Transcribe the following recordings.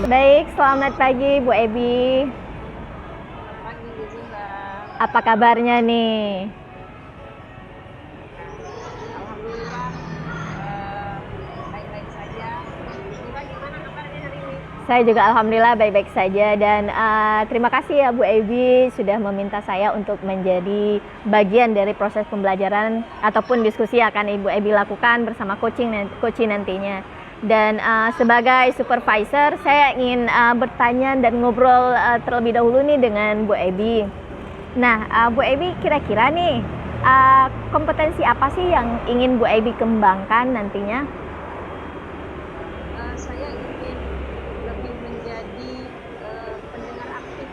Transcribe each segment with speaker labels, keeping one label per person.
Speaker 1: Baik, selamat pagi Bu Ebi.
Speaker 2: Pagi juga.
Speaker 1: Apa kabarnya nih?
Speaker 2: Alhamdulillah baik-baik saja. Zura gimana kabarnya hari ini?
Speaker 1: Saya juga alhamdulillah baik-baik saja dan terima kasih ya Bu Ebi sudah meminta saya untuk menjadi bagian dari proses pembelajaran ataupun diskusi yang akan Ibu Ebi lakukan bersama coaching nantinya. Dan sebagai supervisor saya ingin bertanya dan ngobrol terlebih dahulu nih dengan Bu Ebi. Nah, Bu Ebi kira-kira nih kompetensi apa sih yang ingin Bu Ebi kembangkan nantinya?
Speaker 2: Saya ingin lebih menjadi pendengar aktif.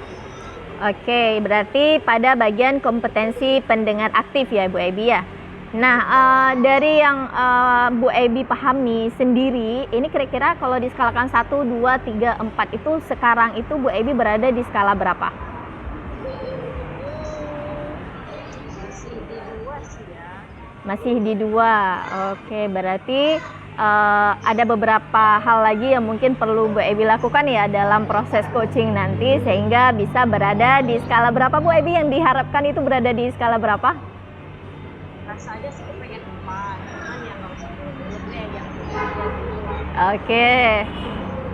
Speaker 1: Oke, berarti pada bagian kompetensi pendengar aktif ya Bu Ebi ya. Nah, dari yang Bu Ebi pahami sendiri, ini kira-kira kalau diskalakan 1, 2, 3, 4 itu sekarang itu Bu Ebi berada di skala berapa?
Speaker 2: Masih di 2 sih ya.
Speaker 1: Masih di 2. Oke, berarti ada beberapa hal lagi yang mungkin perlu Bu Ebi lakukan ya dalam proses coaching nanti sehingga bisa berada di skala berapa Bu Ebi, yang diharapkan itu berada di skala berapa?
Speaker 2: Rasanya sih pengen 4, cuman ya nggak usah berlebihan aja.
Speaker 1: Oke,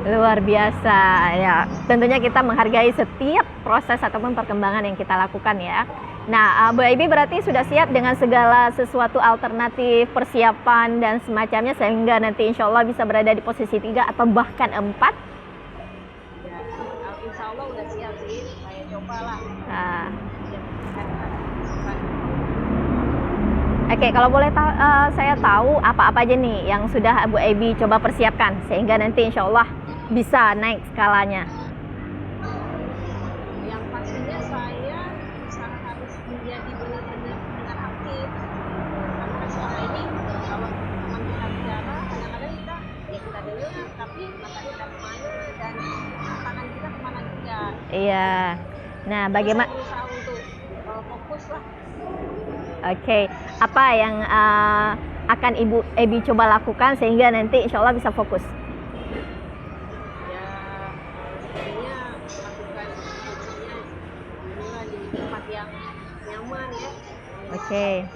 Speaker 1: luar biasa ya. Tentunya kita menghargai setiap proses ataupun perkembangan yang kita lakukan ya. Nah, Bu Ebi berarti sudah siap dengan segala sesuatu alternatif, persiapan dan semacamnya sehingga nanti insya Allah bisa berada di posisi 3 atau bahkan 4.
Speaker 2: Ya, insya Allah udah siap sih. Saya cobalah.
Speaker 1: Oke, kalau boleh saya tahu apa-apa aja nih yang sudah Bu Ebi coba persiapkan sehingga nanti insya Allah bisa naik skalanya.
Speaker 2: Yang pastinya saya harus menjadi benar-benar pendengar aktif, karena selama ini kalau teman kita bicara kadang-kadang kita dengar tapi mata kita kemana dan tangan kita kemana juga.
Speaker 1: Iya. Nah, bagaimana?
Speaker 2: Berusaha untuk fokus lah.
Speaker 1: Oke, apa yang akan Ibu Ebi coba lakukan sehingga nanti insya Allah bisa fokus?
Speaker 2: Ya, sebenarnya melakukan coachingnya di tempat yang nyaman ya.
Speaker 1: Oke,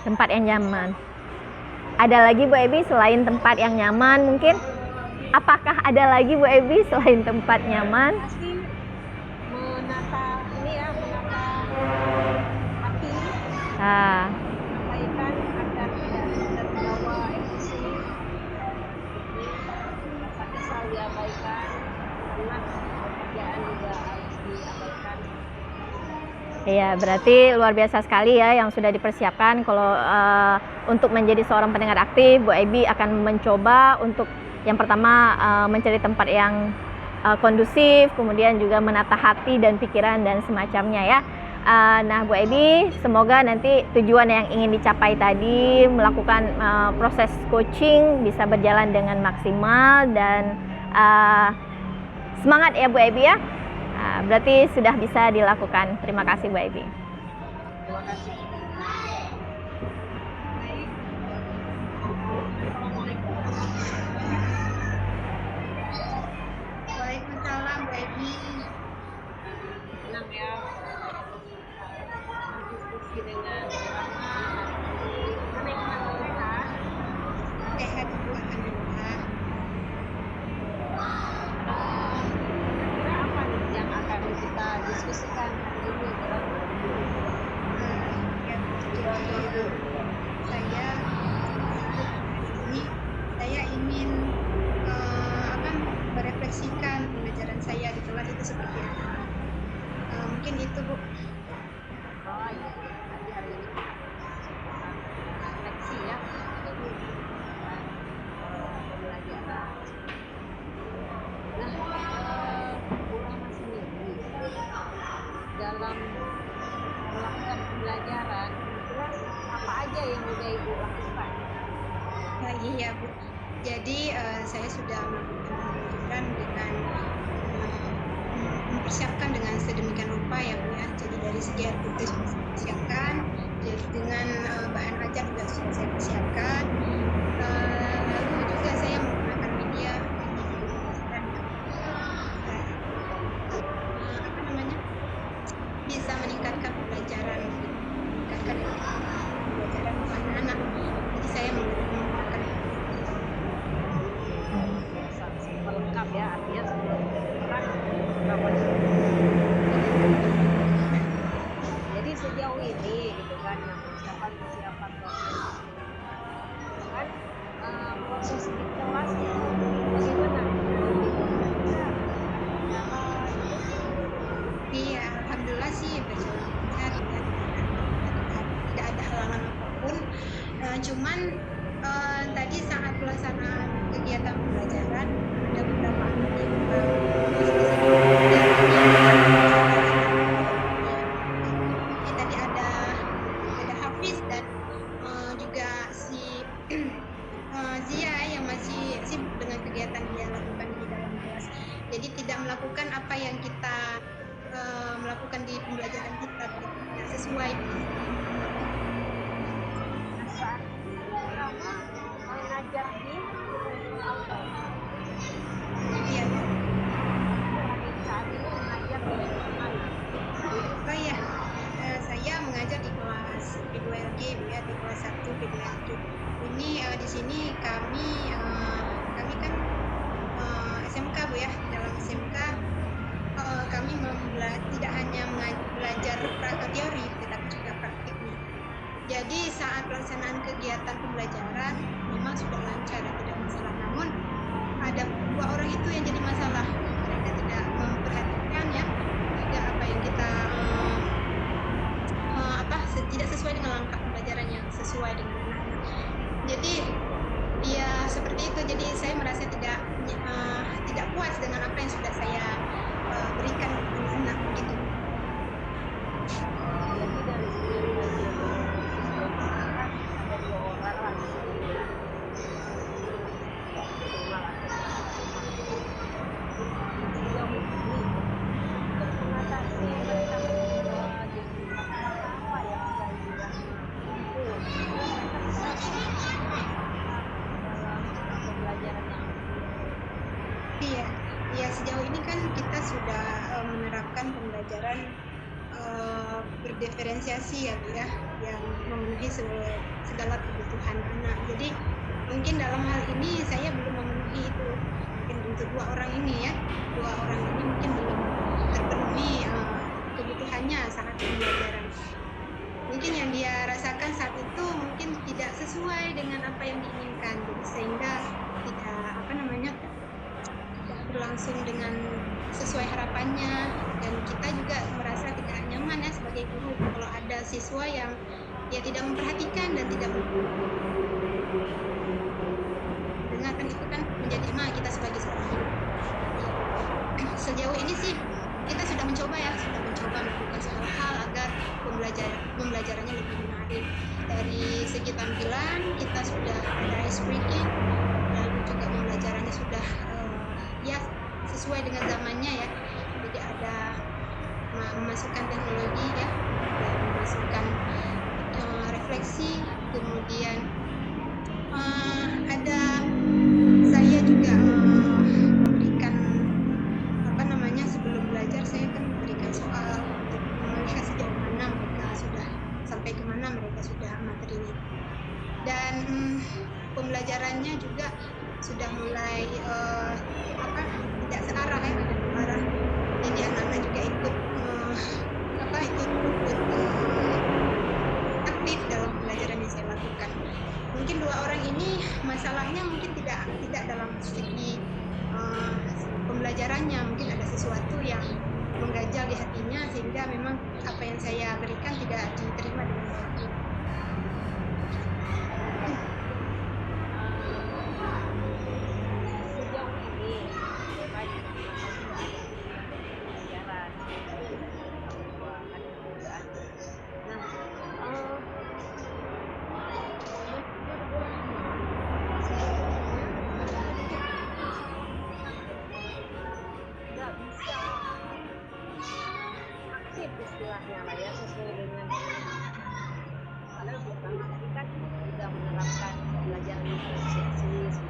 Speaker 1: tempat yang nyaman. Ada lagi Bu Ebi selain tempat yang nyaman mungkin? Apakah ada lagi Bu Ebi selain tempat nyaman?
Speaker 2: Pasti menata hati. Sampaikan agar tidak terbawa emosi. Rasa kesal diabaikan, karena pekerjaan juga harus diabaikan.
Speaker 1: Iya, berarti luar biasa sekali ya yang sudah dipersiapkan. Kalau untuk menjadi seorang pendengar aktif, Bu Ebi akan mencoba untuk yang pertama mencari tempat yang kondusif, kemudian juga menata hati dan pikiran dan semacamnya ya. Nah Bu Ebi, semoga nanti tujuan yang ingin dicapai tadi melakukan proses coaching bisa berjalan dengan maksimal dan semangat ya Bu Ebi ya. Berarti sudah bisa dilakukan. Terima kasih Bu Ebi.
Speaker 2: Terima kasih.
Speaker 3: Waalaikumsalam Bu Ebi.
Speaker 2: Senang ya diskusi dengan Rama. Gimana sehat?
Speaker 3: Sehat Bu, alhamdulillah.
Speaker 2: Kira-kira apa nih yang akan kita diskusikan hari ini?
Speaker 3: Saya ingin merefleksikan pembelajaran saya di kelas itu seperti apa. Mungkin itu Bu.
Speaker 2: Oh iya, tadi hari ini refleksi ya. Jadi pembelajaran. Nah, Bu Rama sendiri dalam melakukan pembelajaran, kira apa aja yang udah Ibu lakukan?
Speaker 3: Iya Bu. Jadi saya sudah melakukan pembelajaran dengan mempersiapkan dengan sedemikian rupa ya Bu ya. Jadi dari segi aktivitas sudah saya persiapkan, dengan bahan ajar juga sudah saya persiapkan. Lalu juga saya menggunakan media
Speaker 2: ya, artinya sebelum bergerak berapa jadi sejauh ini gitu kan yang persiapan kan proses di kelas itu bagaimana?
Speaker 3: Iya, alhamdulillah sih berjalan lancar ya, tidak ada halangan apapun. Cuman tadi saat pelaksanaan kegiatan pembelajaran ada beberapa anak yang tadi ada Hafiz dan juga si Zia yang masih sibuk dengan kegiatan dia lakukan di dalam kelas. Jadi tidak melakukan apa yang kita melakukan di pembelajaran kita, tidak sesuai.
Speaker 2: Mengajar di
Speaker 3: Iya.
Speaker 2: saat ini mengajar di mana?
Speaker 3: Oh iya, saya mengajar di kelas P2LG ya, di kelas 1 P2LG. Ini di sini kami kan SMK Bu ya, di dalam SMK kami tidak hanya belajar teori tetapi juga praktiknya. Jadi saat pelaksanaan kegiatan pembelajaran memang sudah lancar dan tidak masalah. Namun ada dua orang itu yang jadi masalah. Mereka tidak memperhatikan ya, tidak apa yang kita tidak sesuai dengan langkah pembelajaran yang sesuai dengan anak-anak. Jadi ya seperti itu. Jadi saya merasa tidak puas dengan apa yang sudah saya berikan kepada anak begitu.
Speaker 2: Jadi dari segi ada dua orang lah sejauh ini untuk mengatasi mereka apa yang sudah dalam pembelajaran yang
Speaker 3: Iya, sejauh ini kan kita sudah menerapkan pembelajaran berdiferensiasi ya Bu ya, yang memenuhi segala kebutuhan anak. Jadi mungkin dalam hal ini saya belum memenuhi itu. Mungkin untuk dua orang ini mungkin belum terpenuhi kebutuhannya saat pembelajaran. Mungkin yang dia rasakan saat itu mungkin tidak sesuai dengan apa yang diinginkan, jadi sehingga tidak berlangsung dengan sesuai harapannya, dan kita juga merasa tidak nyaman ya sebagai guru kalau ada siswa yang dia tidak memperhatikan dan tidak mendengarkan. Itu kan menjadi emak kita sebagai seorang guru. Sejauh ini sih kita sudah mencoba melakukan segala hal agar pembelajarannya lebih menarik. Dari segi tampilan kita sudah ada ice breaking, lalu juga pembelajarannya sudah ya sesuai dengan zamannya ya. Jadi ada memasukkan teknologi ya, dan memasukkan refleksi, kemudian ada saya juga memberikan sebelum belajar saya kan memberikan soal untuk melihat sejauh mana mereka sudah sampai kemana mereka sudah materinya, dan pembelajarannya juga sudah mulai tidak searah ya, ada dua arah. Jadi anak-anak juga ikut aktif dalam pembelajaran yang saya lakukan. Mungkin dua orang ini masalahnya mungkin tidak dalam segi pembelajarannya, mungkin ada sesuatu yang mengganjal di hatinya sehingga memang apa yang saya berikan tidak diterima dengan baik.
Speaker 2: sejauh ini terkait dengan nggak bisa aktif istilahnya lah ya, sesuai dengan padahal bukan tadi kan sudah menerapkan pembelajaran diferensiasi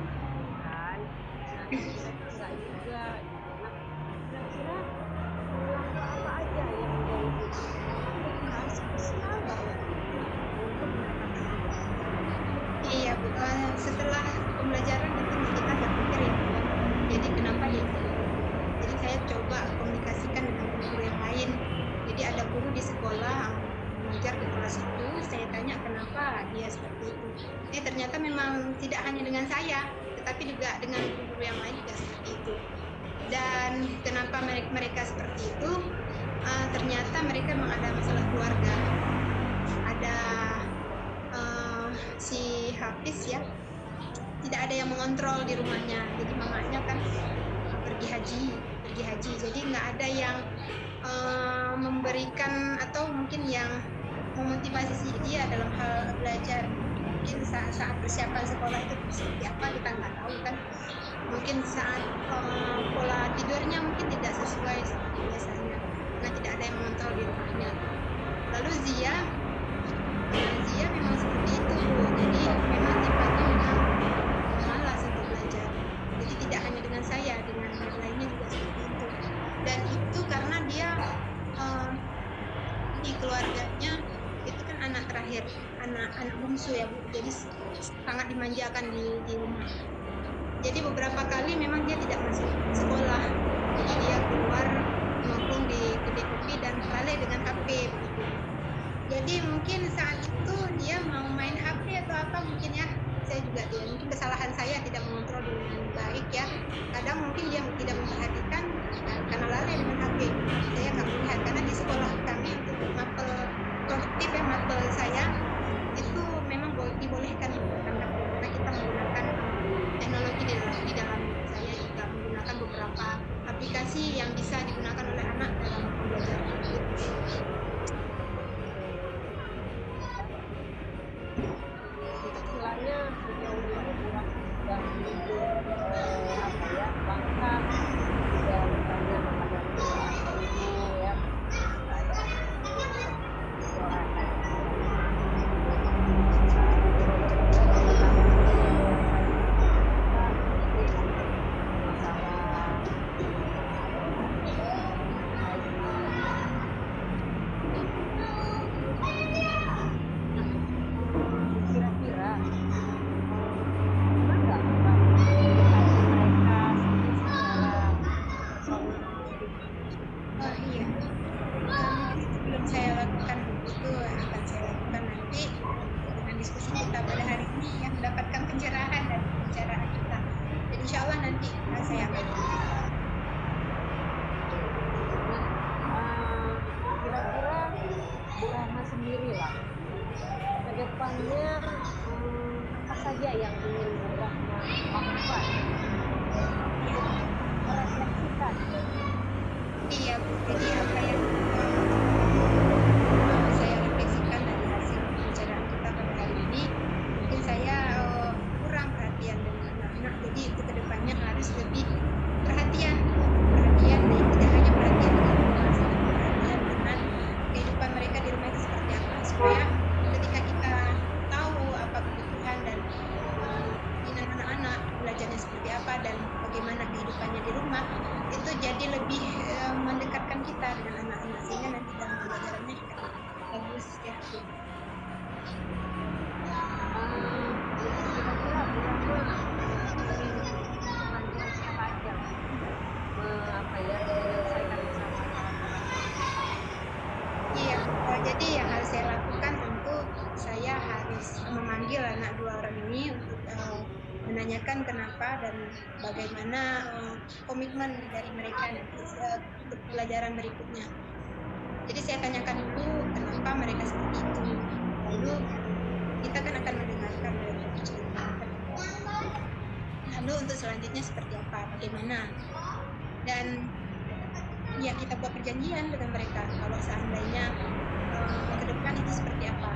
Speaker 2: kan. Nah mereka nggak juga gitu. Nah kira-kira langkah apa aja yang menjadi spesial banget untuk mereka?
Speaker 3: Iya Bu, setelah pembelajaran tentu kita berpikir ya, jadi kenapa ya saya seperti itu. Ternyata memang tidak hanya dengan saya, tetapi juga dengan guru yang lain juga seperti itu. Dan kenapa mereka seperti itu? Ternyata mereka memang ada masalah keluarga. Ada si Hafiz ya, tidak ada yang mengontrol di rumahnya. Jadi mamanya kan pergi haji. Jadi nggak ada yang memberikan atau mungkin yang memotivasi dia dalam hal belajar. Mungkin saat persiapan sekolah itu seperti apa kita nggak tahu kan. Mungkin saat pola tidurnya mungkin tidak sesuai seperti biasanya, karena tidak ada yang mengontrol di rumahnya. Lalu Zia memang seperti itu, Bu. Jadi memang sifatnya memang malas untuk belajar. Jadi tidak hanya dengan saya, dengan yang lainnya juga seperti itu. Dan itu karena dia di keluarganya itu kan anak terakhir, anak bungsu ya, Bu. Jadi sangat dimanjakan di rumah. Jadi beberapa kali memang dia tidak masuk sekolah. Jadi dia keluar nongkrong di kedai kopi dan lalai dengan HP begitu. Jadi mungkin saat itu dia mau main HP atau apa mungkin ya. Saya juga mungkin kesalahan saya tidak mengontrol dengan baik ya. Kadang mungkin dia tidak memperhatikan karena lalai dengan HP. Saya nggak melihat karena di sekolah kami untuk mapel produktif ya, mapel saya itu memang dibolehkan karena kita menggunakan teknologi di dalam saya juga menggunakan beberapa aplikasi yang bisa digunakan oleh anak dalam pembelajaran.
Speaker 2: Istilahnya sejauh ini kurang sudah langkah sudah banyak menghadapi ibu ya. Kira-kira pernah nggak Mbak edukasi mereka secara personal?
Speaker 3: Iya. Mungkin itu belum saya lakukan, itu akan saya lakukan nanti dengan diskusi kita pada hari ini yang mendapatkan pencerahan dari pembicaraan kita. Jadi insya Allah nanti saya akan
Speaker 2: Kira-kira Bu Rahma sendiri lah ke depannya apa saja yang ingin Bu Rahma lakukan merefleksikan
Speaker 3: iya Bu. Jadi apa yang saya refleksikan dari hasil pembicaraan kita pada hari ini, mungkin saya kurang perhatian dengan anak-anak. Jadi itu kedepannya harus lebih perhatian dan tidak hanya perhatian dengan rumah, tapi perhatian dengan kehidupan mereka di rumah itu seperti apa, supaya ketika kita tahu apa kebutuhan dan keinginan anak-anak belajarnya seperti apa dan bagaimana kehidupannya di rumah, itu jadi lebih mendekatkan kita dengan anak-anak sehingga nanti dalam pembelajarannya juga bagus ya.
Speaker 2: kira-kira Bu Rahma ingin memanjang sepanjang menyelesaikan masalah.
Speaker 3: Iya, jadi yang harus saya lakukan tentu saya harus memanggil anak dua orang ini untuk menanyakan kenapa dan bagaimana komitmen dari mereka nanti untuk pelajaran berikutnya. Jadi saya tanyakan dulu kenapa mereka seperti itu. Lalu kita kan akan mendengarkan dari cerita. Lalu untuk selanjutnya seperti apa, bagaimana. Dan ya kita buat perjanjian dengan mereka kalau seandainya ke depan itu seperti apa,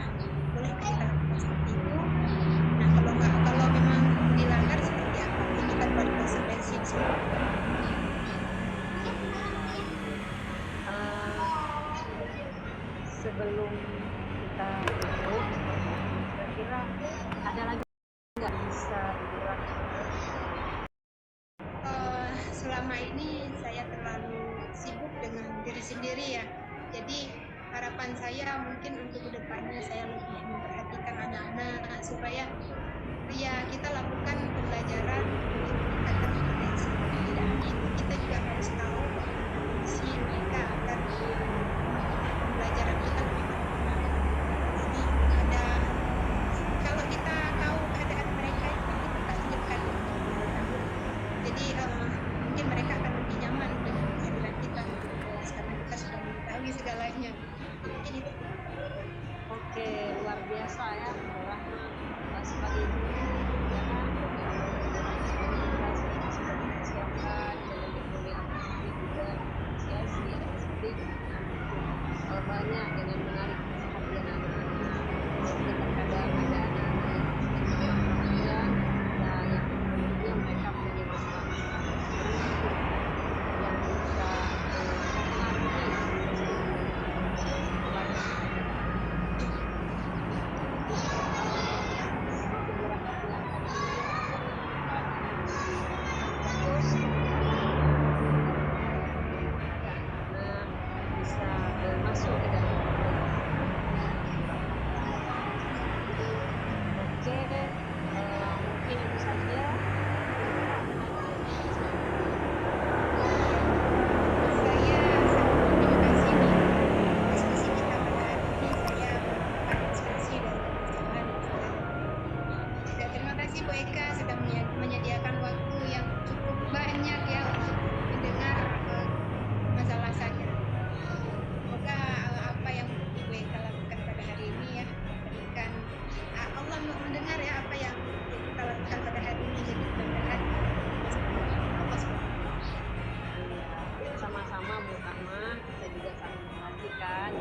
Speaker 3: boleh kita lakukan seperti itu. Nah kalau memang dilanggar seperti apa, kita buat konsekuensi seperti apa.
Speaker 2: Sebelum kita tutup, kira-kira ada lagi nggak bisa dikurang?
Speaker 3: Selama ini saya terlalu sibuk dengan diri sendiri ya. Jadi harapan saya mungkin untuk kedepannya saya lebih memperhatikan anak-anak supaya ya kita lakukan pembelajaran untuk meningkatkan kompetensi. Tidak hanya itu, kita juga harus tahu kondisi mereka agar pembelajaran kita lebih berguna. Jadi ada
Speaker 2: banyak dengan menarik perhatian anak-anak. Mungkin terkadang ada anak-anak yang kurang perhatian, dan yang kemudian mereka punya masalah-masalah tersendiri yang bisa mempengaruhi bisa masuk ke dalam Oke, mungkin itu saja.
Speaker 3: Saya sangat berterima kasih nih diskusi kita pada hari ini. Saya mendapat inspirasi dari perbincangan kita. Dan terima kasih Bu Eka sudah menyediakan waktu yang cukup banyak ya untuk mendengar masalah saya. Semoga apa yang Ibu Eka lakukan pada hari ini ya berikan Allah mendengar ya apa yang kita lakukan pada hari ini jadi berkah Allah SWT.
Speaker 2: Sama-sama Bu Rahma, kita juga saling memperhatikan.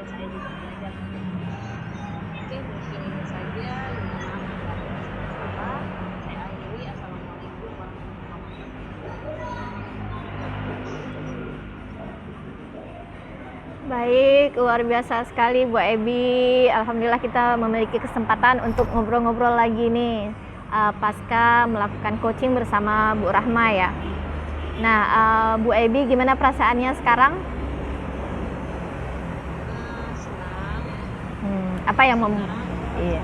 Speaker 2: Saya juga belajar. Oke, mungkin ini saja. Mohon maaf apabila ada salah. Saya akhiri. Assalamualaikum warahmatullahi wabarakatuh.
Speaker 1: Baik, luar biasa sekali Bu Ebi. Alhamdulillah kita memiliki kesempatan untuk ngobrol-ngobrol lagi nih pasca melakukan coaching bersama Bu Rahma ya. Nah, Bu Ebi gimana perasaannya sekarang?
Speaker 2: Senang.
Speaker 1: Apa yang iya.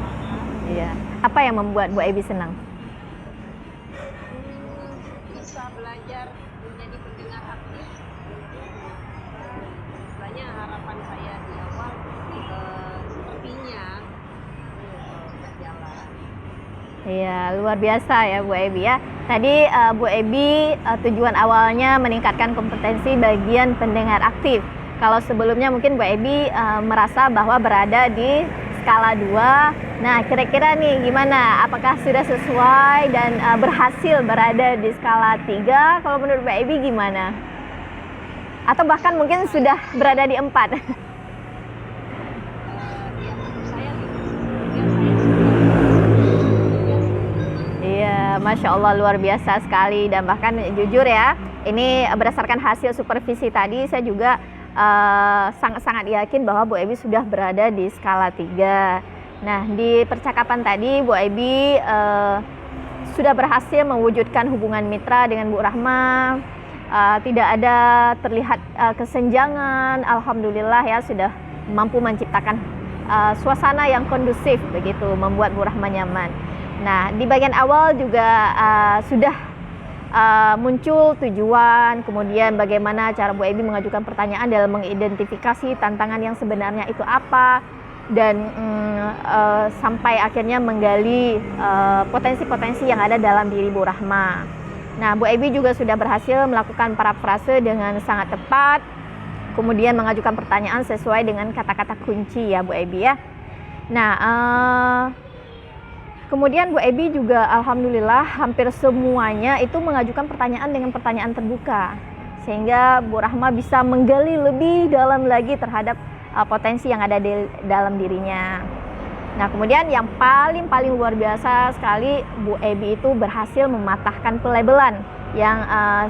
Speaker 1: Iya. Apa yang membuat Bu Ebi senang?
Speaker 2: Bisa belajar menjadi pendengar aktif. Istilahnya harapan saya di awal sepertinya berjalan.
Speaker 1: Iya, luar biasa ya Bu Ebi ya. Tadi Bu Ebi tujuan awalnya meningkatkan kompetensi bagian pendengar aktif. Kalau sebelumnya mungkin Bu Ebi merasa bahwa berada di skala 2. Nah, kira-kira nih gimana? Apakah sudah sesuai dan berhasil berada di skala 3? Kalau menurut Bu Ebi gimana? Atau bahkan mungkin sudah berada di 4?
Speaker 2: Ya, menurut saya di posisi 3 saya sudah
Speaker 1: Iya, Masya Allah luar biasa sekali. Dan bahkan jujur ya, ini berdasarkan hasil supervisi tadi saya juga sangat-sangat yakin bahwa Bu Ebi sudah berada di skala 3. Nah, di percakapan tadi Bu Ebi sudah berhasil mewujudkan hubungan mitra dengan Bu Rahma. Tidak ada terlihat kesenjangan. Alhamdulillah ya, sudah mampu menciptakan suasana yang kondusif begitu, membuat Bu Rahma nyaman. Nah, di bagian awal juga sudah muncul tujuan, kemudian bagaimana cara Bu Ebi mengajukan pertanyaan dalam mengidentifikasi tantangan yang sebenarnya itu apa, dan sampai akhirnya menggali potensi-potensi yang ada dalam diri Bu Rahma. Nah, Bu Ebi juga sudah berhasil melakukan parafrase dengan sangat tepat, kemudian mengajukan pertanyaan sesuai dengan kata-kata kunci ya Bu Ebi ya. Nah, kemudian Bu Ebi juga alhamdulillah hampir semuanya itu mengajukan pertanyaan dengan pertanyaan terbuka, sehingga Bu Rahma bisa menggali lebih dalam lagi terhadap potensi yang ada di dalam dirinya. Nah, kemudian yang paling luar biasa sekali, Bu Ebi itu berhasil mematahkan pelabelan yang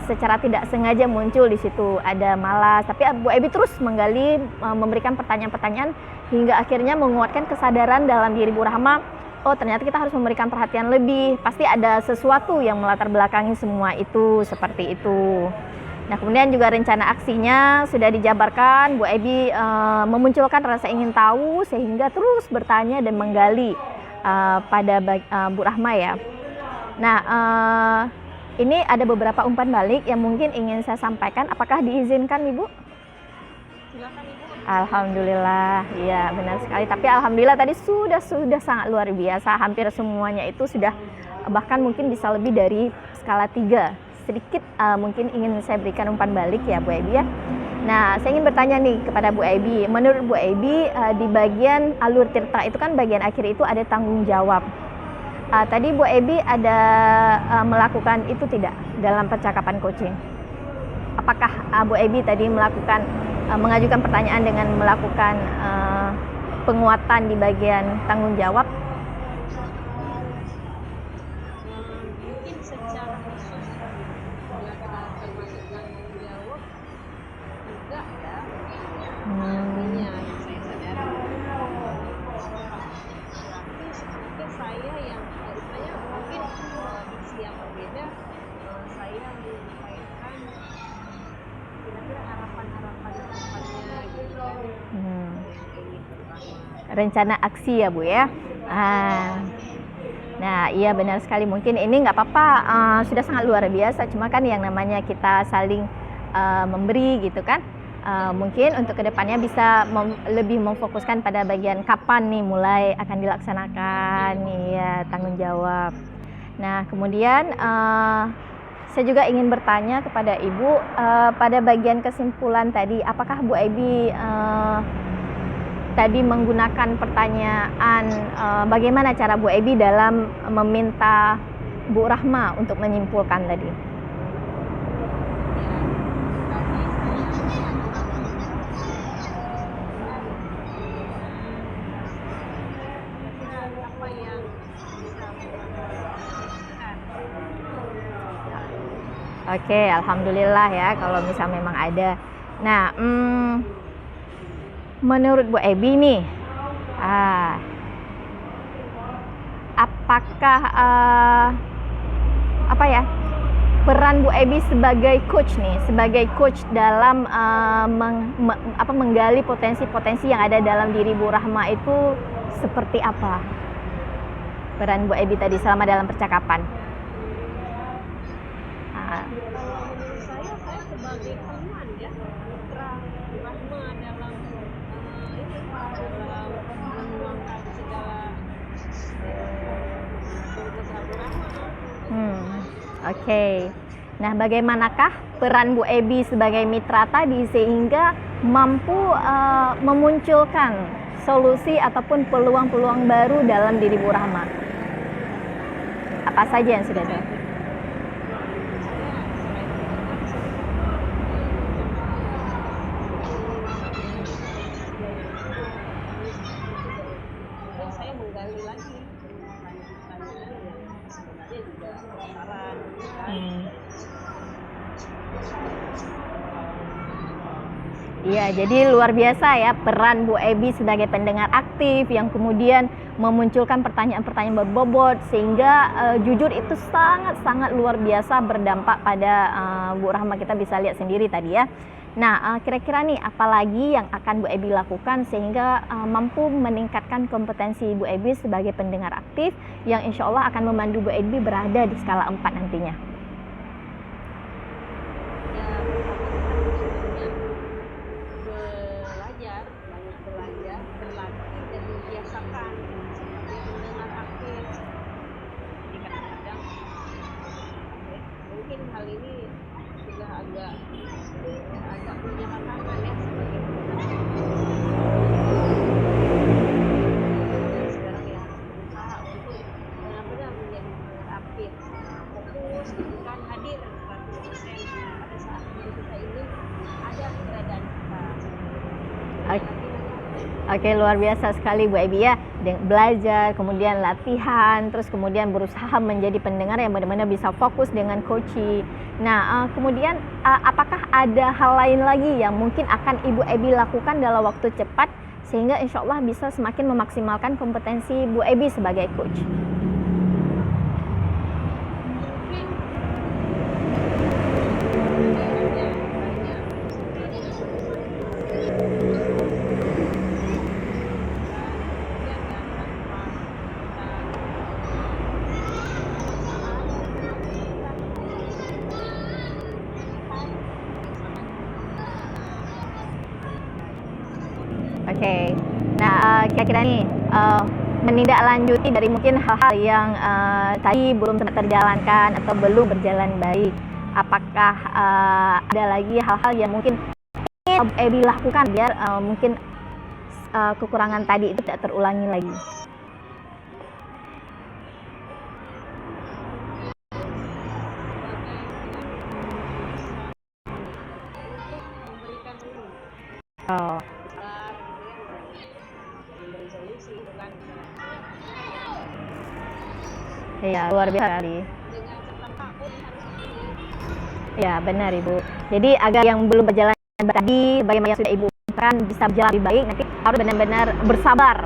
Speaker 1: secara tidak sengaja muncul di situ. Ada malas, tapi Bu Ebi terus menggali, memberikan pertanyaan-pertanyaan hingga akhirnya menguatkan kesadaran dalam diri Bu Rahma. Oh, ternyata kita harus memberikan perhatian lebih. Pasti ada sesuatu yang melatar belakangi semua itu, seperti itu. Nah, kemudian juga rencana aksinya sudah dijabarkan. Bu Ebi memunculkan rasa ingin tahu sehingga terus bertanya dan menggali pada Bu Rahma ya. Nah, ini ada beberapa umpan balik yang mungkin ingin saya sampaikan. Apakah diizinkan, Ibu?
Speaker 2: Silakan Ibu.
Speaker 1: Alhamdulillah, iya benar sekali. Tapi alhamdulillah tadi sudah sangat luar biasa. Hampir semuanya itu sudah, bahkan mungkin bisa lebih dari skala 3. Sedikit mungkin ingin saya berikan umpan balik ya Bu Ebi ya. Nah, saya ingin bertanya nih kepada Bu Ebi. Menurut Bu Ebi di bagian alur tirta itu kan bagian akhir itu ada tanggung jawab. Tadi Bu Ebi ada melakukan itu tidak dalam percakapan coaching? apakah Bu Ebi tadi mengajukan pertanyaan dengan melakukan penguatan di bagian tanggung jawab?
Speaker 2: Mungkin secara khusus termasuk tanggung jawab juga ya, artinya yang saya sadari mungkin saya yang istilahnya mungkin diksi yang berbeda, saya menyampaikan kira-kira harapannya gitu kan. Ini pertama
Speaker 1: Rencana aksi ya Bu ya. Nah iya benar sekali, mungkin ini nggak apa-apa, sudah sangat luar biasa, cuma kan yang namanya kita saling memberi gitu kan. Mungkin untuk kedepannya bisa lebih memfokuskan pada bagian kapan nih mulai akan dilaksanakan ya tanggung jawab. Nah kemudian saya juga ingin bertanya kepada Ibu, pada bagian kesimpulan tadi, apakah Bu Ebi tadi menggunakan pertanyaan bagaimana cara Bu Ebi dalam meminta Bu Rahma untuk menyimpulkan tadi?
Speaker 2: apa yang bisa menghasilkan.
Speaker 1: Oke, alhamdulillah ya kalau misal memang ada. Nah, menurut Bu Ebi nih, apakah peran Bu Ebi sebagai coach nih, sebagai coach dalam menggali potensi-potensi yang ada dalam diri Bu Rahma itu seperti apa? Peran Bu Ebi tadi selama dalam percakapan.
Speaker 2: Menurut saya sebagai teman ya, mitra Rahma dalam menuangkan segala keresahan Rahma.
Speaker 1: Oke. Nah, bagaimanakah peran Bu Ebi sebagai mitra tadi sehingga mampu memunculkan solusi ataupun peluang-peluang baru dalam diri Bu Rahma? Apa saja yang sudah ada?
Speaker 2: Saya menggali lagi tanya-tanya yang sebenarnya juga saran.
Speaker 1: Iya, jadi luar biasa ya peran Bu Ebi sebagai pendengar aktif yang kemudian memunculkan pertanyaan-pertanyaan berbobot sehingga jujur itu sangat-sangat luar biasa berdampak pada Bu Rahma, kita bisa lihat sendiri tadi ya. Nah, kira-kira nih apalagi yang akan Bu Ebi lakukan sehingga mampu meningkatkan kompetensi Bu Ebi sebagai pendengar aktif yang insya Allah akan memandu Bu Ebi berada di skala 4 nantinya.
Speaker 2: Belajar, berlatih dan membiasakan sebagai pendengar aktif. Jadi kadang-kadang mungkin hal ini sudah agak punya tantangan ya sebagai pendengar aktif. Sekarang ya berusaha untuk benar-benar menjadi pendengar aktif, fokus gitu kan, hadir 100% pada saat kita ini ada keberadaan kita.
Speaker 1: Oke, luar biasa sekali Bu Ebi ya, belajar, kemudian latihan, terus kemudian berusaha menjadi pendengar yang benar-benar bisa fokus dengan coaching. Nah, kemudian apakah ada hal lain lagi yang mungkin akan Ibu Ebi lakukan dalam waktu cepat sehingga insya Allah bisa semakin memaksimalkan kompetensi Bu Ebi sebagai coach? Oke, nah kira-kira nih menindaklanjuti dari mungkin hal-hal yang tadi belum terjalankan atau belum berjalan baik, apakah ada lagi hal-hal yang mungkin ingin Ebi lakukan biar mungkin kekurangan tadi itu tidak terulangi lagi? Oh,
Speaker 2: sabar gitu ya, memberi solusi gitu kan.
Speaker 1: iya luar biasa kali.
Speaker 2: Dengan serta takut harus ini.
Speaker 1: Ya benar Ibu. Jadi agar yang belum berjalan baik tadi, bagaimana yang sudah Ibu kan bisa berjalan lebih baik, nanti harus benar-benar bersabar.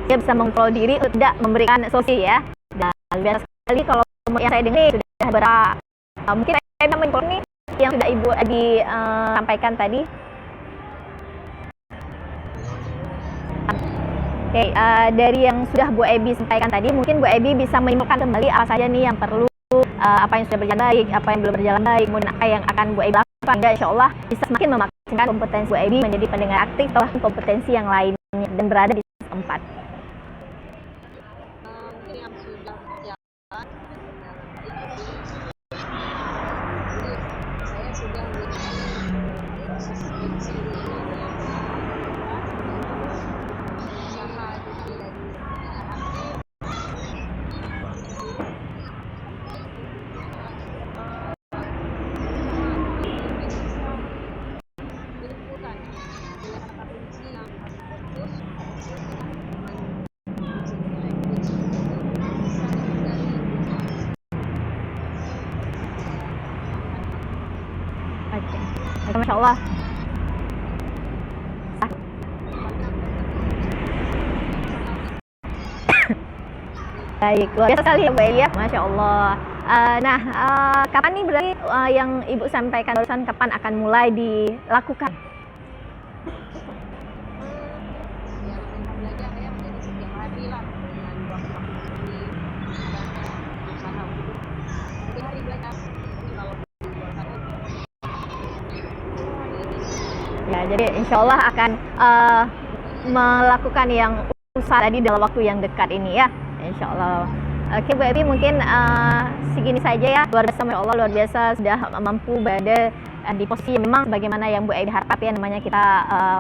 Speaker 1: Dia bisa mengontrol diri untuk tidak memberikan solusi ya. Dan luar biasa sekali kalau yang saya dengar sudah mungkin saya bisa menyimpulkan nih yang sudah Ibu sampaikan tadi. Oke, dari yang sudah Bu Ebi sampaikan tadi, mungkin Bu Ebi bisa menyimpulkan kembali apa saja nih yang perlu, apa yang sudah berjalan baik, apa yang belum berjalan baik, kemudian apa yang akan Bu Ebi lakukan, hingga insya Allah bisa semakin memaksimalkan kompetensi Bu Ebi menjadi pendengar aktif atau kompetensi yang lainnya dan berada di tempat.
Speaker 2: Mungkin yang sudah berjalan dengan baik, jadi saya sudah melakukan proses skripsi ini usaha diri dari pendengar aktif. Menyimpulkan dengan kata kunci yang harus fokus, bisa dihindari.
Speaker 1: Oke, Masya Allah. Baik, luar biasa sekali ya Bu Ebi ya, Masya Allah. Kapan nih berarti yang Ibu sampaikan barusan, kapan akan mulai dilakukan?
Speaker 2: Ya namanya belajar ya, jadi setiap hari lah dengan waktu-waktu sendiri ibadah usaha untuk setiap hari belajar. Tapi kalau dibuatkan
Speaker 1: Ya, jadi insya Allah akan melakukan yang usaha tadi dalam waktu yang dekat ini ya, insya Allah. Oke Bu Ebi, mungkin segini saja ya. Luar biasa, Masya Allah, luar biasa sudah mampu berada di posisi memang bagaimana yang Bu Ebi harap ya, namanya kita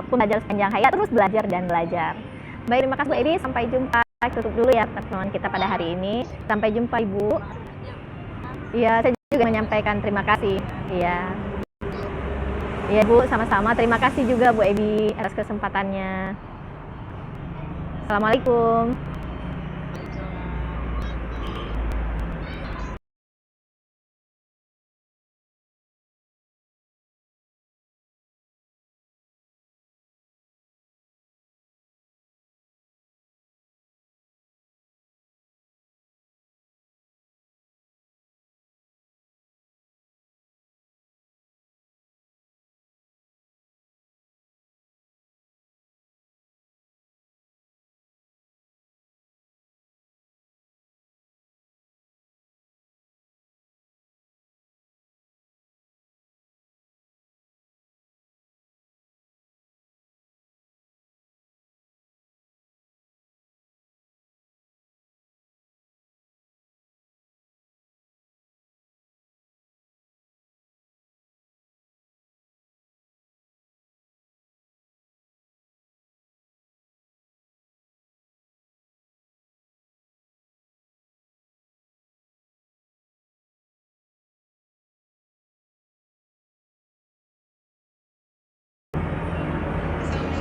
Speaker 1: pun belajar sepanjang hayat, terus belajar dan belajar. Baik, terima kasih Bu Ebi, sampai jumpa. Tutup dulu ya pertemuan kita pada hari ini. Sampai jumpa Ibu. Iya, saya juga menyampaikan terima kasih. Iya. Iya Bu, sama-sama. Terima kasih juga Bu Ebi atas kesempatannya. Assalamualaikum.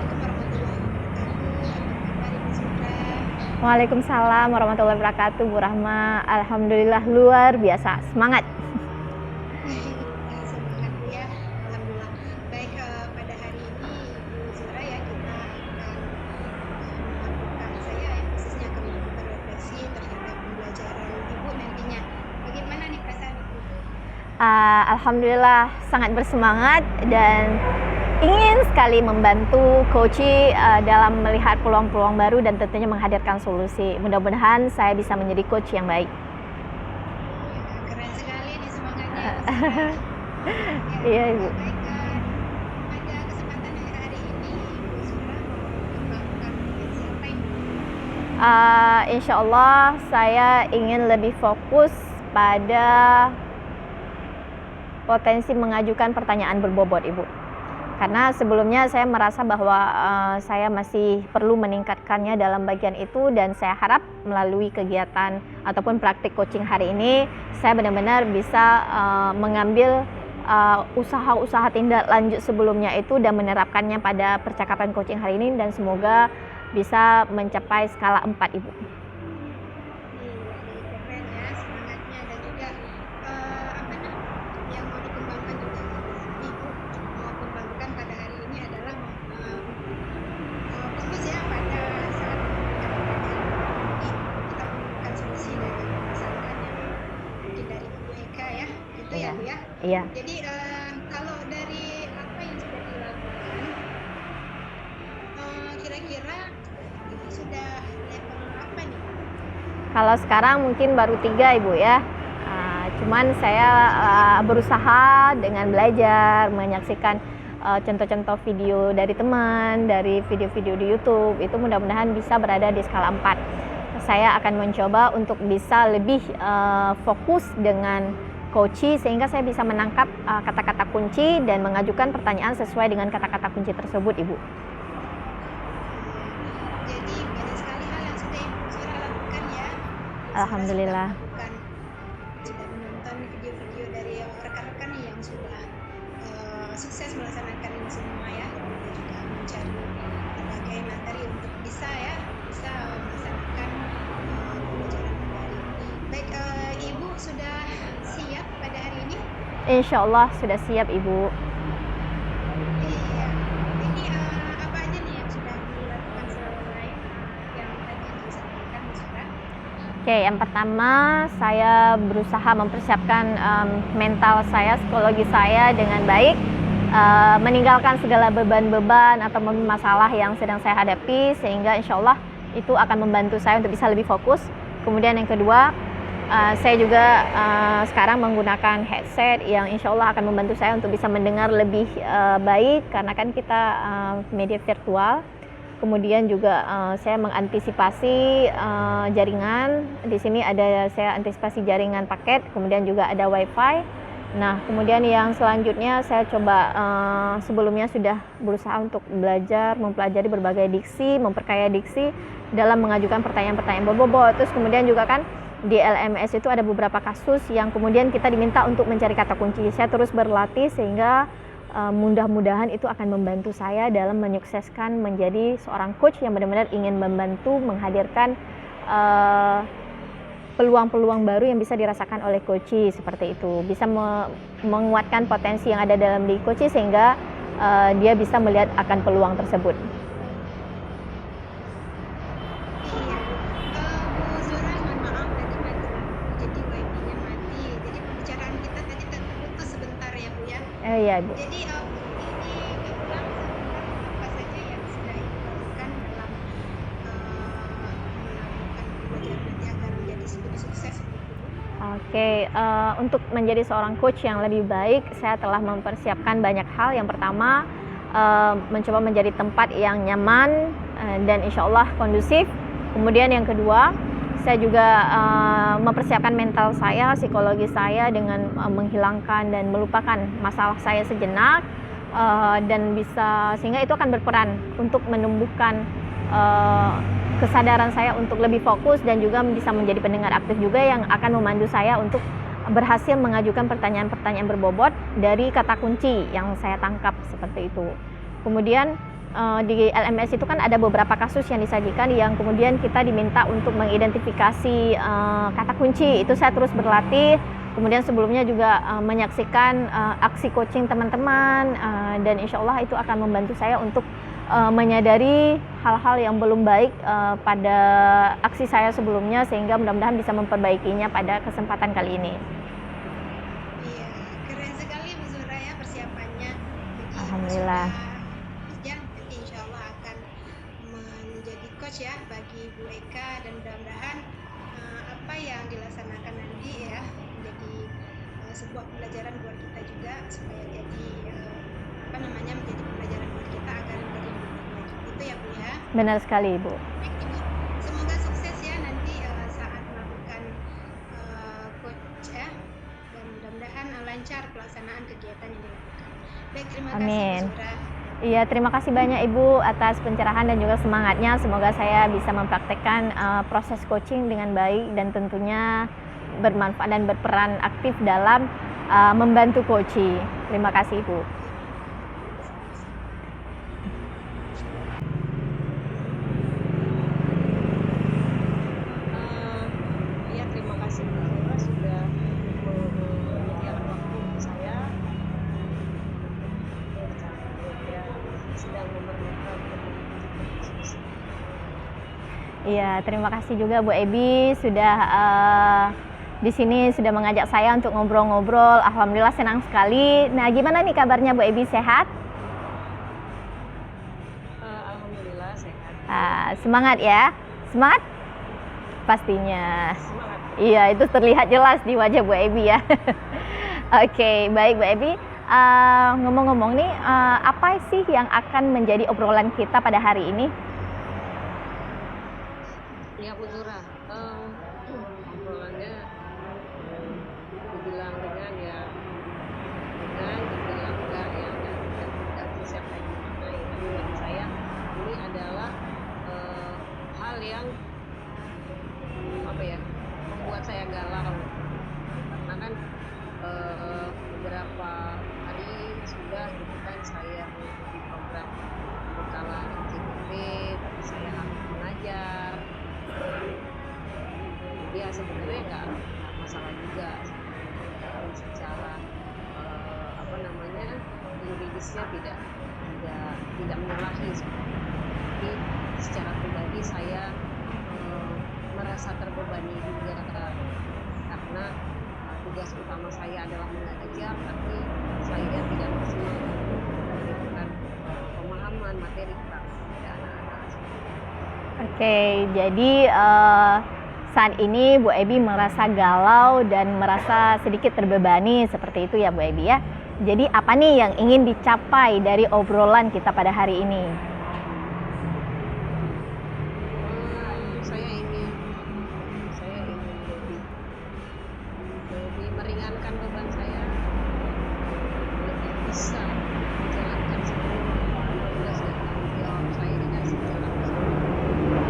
Speaker 3: Assalamualaikum warahmatullahi wabarakatuh. Apa kabar Ibu Sudra?
Speaker 1: Waalaikumsalam warahmatullahi wabarakatuh, Bu Rahma. Alhamdulillah luar biasa, semangat.
Speaker 3: Semangat ya, alhamdulillah. Baik, pada hari ini Ibu Sudra ya, kita akan melakukan, saya ya khususnya akan melakukan refleksi terhadap pembelajaran Ibu nantinya. Bagaimana nih perasaan Ibu?
Speaker 1: Alhamdulillah sangat bersemangat dan ingin sekali membantu Koci dalam melihat peluang-peluang baru dan tentunya menghadirkan solusi. Mudah-mudahan saya bisa menjadi coach yang baik.
Speaker 3: Ya, keren sekali nih semangatnya Ibu Sudra.
Speaker 1: Iya Ibu.
Speaker 3: Baik, pada kesempatan hari ini Ibu Sudra mau melakukan refleksi apa ini?
Speaker 1: Insya Allah saya ingin lebih fokus pada potensi mengajukan pertanyaan berbobot Ibu. Karena sebelumnya saya merasa bahwa saya masih perlu meningkatkannya dalam bagian itu, dan saya harap melalui kegiatan ataupun praktik coaching hari ini saya benar-benar bisa mengambil usaha-usaha tindak lanjut sebelumnya itu dan menerapkannya pada percakapan coaching hari ini, dan semoga bisa mencapai skala 4, Ibu.
Speaker 3: Keren ya semangatnya, dan juga apa nah yang mau dikembangkan juga ibu mau kembangkan pada hari ini adalah fokus ya pada saat kita menemukan solusi dari permasalahan yang mungkin dari Ibu Eka ya, gitu ya Bu ya.
Speaker 1: Iya.
Speaker 3: Jadi kalau dari apa yang sudah dilakukan, kira-kira Ibu sudah level apa nih?
Speaker 1: Kalau sekarang mungkin baru 3, Ibu ya. Cuman saya berusaha dengan belajar, menyaksikan contoh-contoh video dari teman, dari video-video di YouTube, itu mudah-mudahan bisa berada di skala 4. Saya akan mencoba untuk bisa lebih fokus dengan coaching sehingga saya bisa menangkap kata-kata kunci dan mengajukan pertanyaan sesuai dengan kata-kata kunci tersebut, Ibu.
Speaker 3: Jadi banyak sekali hal yang sudah Ibu Zura lakukan ya.
Speaker 1: Alhamdulillah.
Speaker 3: Sudah menonton video-video dari rekan-rekan nih yang sudah sukses melaksanakan ini semua ya. Kemudian juga mencari berbagai materi untuk bisa melaksanakan pembelajaran pada hari ini. Baik, Ibu sudah siap pada hari ini?
Speaker 1: Insya Allah sudah siap, Ibu.
Speaker 3: Iya. Ini apa aja nih yang sudah dilakukan selain yang tadi disampaikan Bu Zura?
Speaker 1: Oke, yang pertama saya berusaha mempersiapkan mental saya, psikologi saya dengan baik, meninggalkan segala beban-beban atau masalah yang sedang saya hadapi, sehingga insya Allah itu akan membantu saya untuk bisa lebih fokus. Kemudian yang kedua, saya juga sekarang menggunakan headset yang insya Allah akan membantu saya untuk bisa mendengar lebih baik, karena kan kita media virtual. Kemudian juga saya mengantisipasi jaringan. Di sini saya antisipasi jaringan paket, kemudian juga ada WiFi. Nah, kemudian yang selanjutnya saya coba sebelumnya sudah berusaha untuk belajar, mempelajari berbagai diksi, memperkaya diksi dalam mengajukan pertanyaan-pertanyaan berbobot. Terus kemudian juga kan di LMS itu ada beberapa kasus yang kemudian kita diminta untuk mencari kata kunci. Saya terus berlatih sehingga mudah-mudahan itu akan membantu saya dalam menyukseskan menjadi seorang coach yang benar-benar ingin membantu menghadirkan peluang-peluang baru yang bisa dirasakan oleh coach seperti itu, bisa menguatkan potensi yang ada dalam diri coach sehingga dia bisa melihat akan peluang tersebut.
Speaker 3: Iya, Bu Zura, mohon maaf tadi mati lampu, jadi wifi-nya mati. Jadi pembicaraan kita tadi terputus sebentar ya Bu ya.
Speaker 1: Iya, Bu.
Speaker 3: Jadi ini diulang sebentar apa saja yang sudah Ibu lakukan dalam melakukan pembelajaran nanti agar menjadi lebih sukses begitu Bu.
Speaker 1: Oke, untuk menjadi seorang coach yang lebih baik, saya telah mempersiapkan banyak hal. Yang pertama, mencoba menjadi tempat yang nyaman dan insya Allah kondusif. Kemudian yang kedua, saya juga mempersiapkan mental saya, psikologi saya dengan menghilangkan dan melupakan masalah saya sejenak, dan bisa sehingga itu akan berperan untuk menumbuhkan kesadaran saya untuk lebih fokus dan juga bisa menjadi pendengar aktif juga yang akan memandu saya untuk berhasil mengajukan pertanyaan-pertanyaan berbobot dari kata kunci yang saya tangkap seperti itu. Kemudian di LMS itu kan ada beberapa kasus yang disajikan yang kemudian kita diminta untuk mengidentifikasi kata kunci. Itu saya terus berlatih. Kemudian sebelumnya juga menyaksikan aksi coaching teman-teman, dan insya Allah itu akan membantu saya untuk menyadari hal-hal yang belum baik pada aksi saya sebelumnya, sehingga mudah-mudahan bisa memperbaikinya pada kesempatan kali ini.
Speaker 3: Iya, keren sekali Bu Zura ya persiapannya. Jadi
Speaker 1: Alhamdulillah.
Speaker 3: ya, nanti insya Allah akan menjadi coach ya bagi Bu Eka, dan mudah-mudahan apa yang dilaksanakan nanti ya menjadi sebuah pembelajaran buat kita juga, supaya jadi menjadi pembelajaran buat kita agar menjadi lebih baik lagi. Itu ya Bu ya.
Speaker 1: Benar sekali, Ibu.
Speaker 3: Baik, Ibu. Semoga sukses ya nanti saat melakukan coach ya, dan mudah-mudahan lancar pelaksanaan kegiatan yang dilakukan. Baik, terima kasih
Speaker 1: Amin.
Speaker 3: Bu Zura.
Speaker 1: Iya, terima kasih banyak Ibu atas pencerahan dan juga semangatnya. Semoga saya bisa mempraktekkan proses coaching dengan baik dan tentunya bermanfaat dan berperan aktif dalam membantu Koci. Terima kasih Ibu.
Speaker 2: Ya, terima kasih Bu Zura sudah menyediakan waktu untuk saya. Ya, sedang memerlukan diskusi.
Speaker 1: Iya, terima kasih juga Bu Ebi sudah di sini sudah mengajak saya untuk ngobrol-ngobrol. Alhamdulillah senang sekali. Nah, gimana nih kabarnya Bu Ebi, sehat?
Speaker 2: Alhamdulillah sehat.
Speaker 1: Semangat ya, semangat pastinya.
Speaker 2: Semangat.
Speaker 1: Iya, itu terlihat jelas di wajah Bu Ebi ya. Oke, baik Bu Ebi. Ngomong-ngomong nih, apa sih yang akan menjadi obrolan kita pada hari ini?
Speaker 2: Ya Bu Zura, obrolannya dibilang dengan ya dengan dibilang enggak ya enggak siapa yang gimana ya, tapi bagi saya ini adalah hal yang apa ya, membuat saya galau karena kan beberapa hari sudah gitu kan saya mengikuti program berkala NCTP, tapi saya harus mengajar. Ya sebenarnya nggak masalah juga secara apa namanya, yuridisnya tidak menyalahi, tapi secara pribadi saya merasa terbebani juga karena tugas utama saya adalah mengajar, tapi saya tidak maksimal memberikan pemahaman materi kepada anak-anak.
Speaker 1: Oke, jadi saat ini Bu Ebi merasa galau dan merasa sedikit terbebani seperti itu ya Bu Ebi ya. Jadi apa nih yang ingin dicapai dari obrolan kita pada hari ini?
Speaker 2: Saya ingin lebih meringankan beban saya, lebih bisa menjalankan semua tugas dan tanggung jawab saya dengan secara maksimal.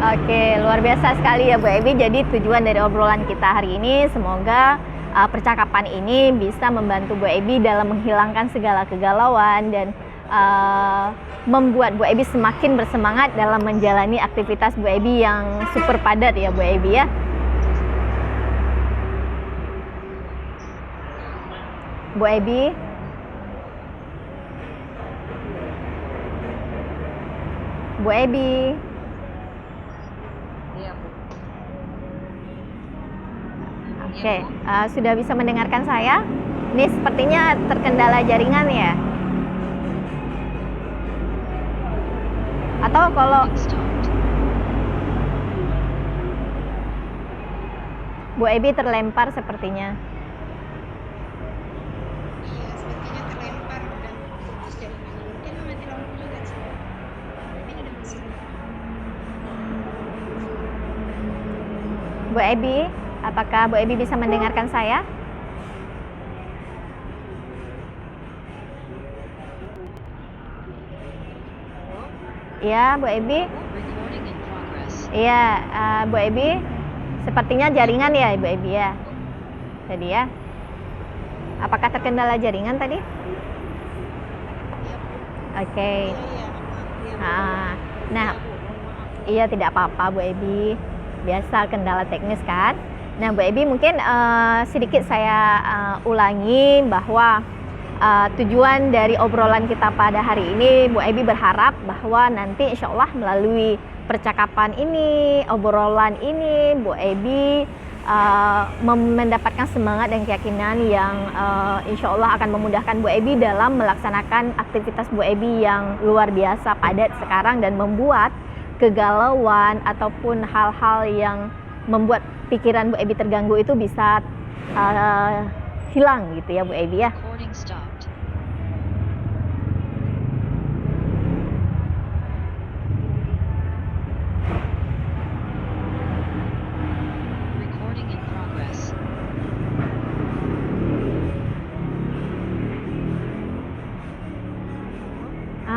Speaker 1: Oke, luar biasa sekali ya Bu Ebi. Jadi tujuan dari obrolan kita hari ini semoga percakapan ini bisa membantu Bu Ebi dalam menghilangkan segala kegalauan dan membuat Bu Ebi semakin bersemangat dalam menjalani aktivitas Bu Ebi yang super padat ya Bu Ebi ya. Bu Ebi. Bu Ebi.
Speaker 2: Iya Bu.
Speaker 1: Oke, sudah bisa mendengarkan saya? Ini sepertinya terkendala jaringan ya? Atau kalau Bu Ebi terlempar sepertinya.
Speaker 3: Iya, sepertinya terlempar dan putus jaringannya. Mungkin mati lampu juga sih. Tapi ini udah masih.
Speaker 1: Bu Ebi, apakah Bu Ebi bisa mendengarkan saya? Iya, Bu Ebi. Iya, Bu Ebi. Sepertinya jaringan ya, Bu Ebi ya. Tadi ya. Apakah terkendala jaringan tadi? Oke. Nah, iya tidak apa-apa Bu Ebi. Biasa kendala teknis kan. Nah Bu Ebi mungkin sedikit saya ulangi bahwa tujuan dari obrolan kita pada hari ini, Bu Ebi berharap bahwa nanti insya Allah melalui percakapan ini, obrolan ini, Bu Ebi mendapatkan semangat dan keyakinan yang insya Allah akan memudahkan Bu Ebi dalam melaksanakan aktivitas Bu Ebi yang luar biasa padat sekarang dan membuat kegalauan ataupun hal-hal yang membuat pikiran Bu Ebi terganggu itu bisa hilang gitu ya Bu Ebi ya.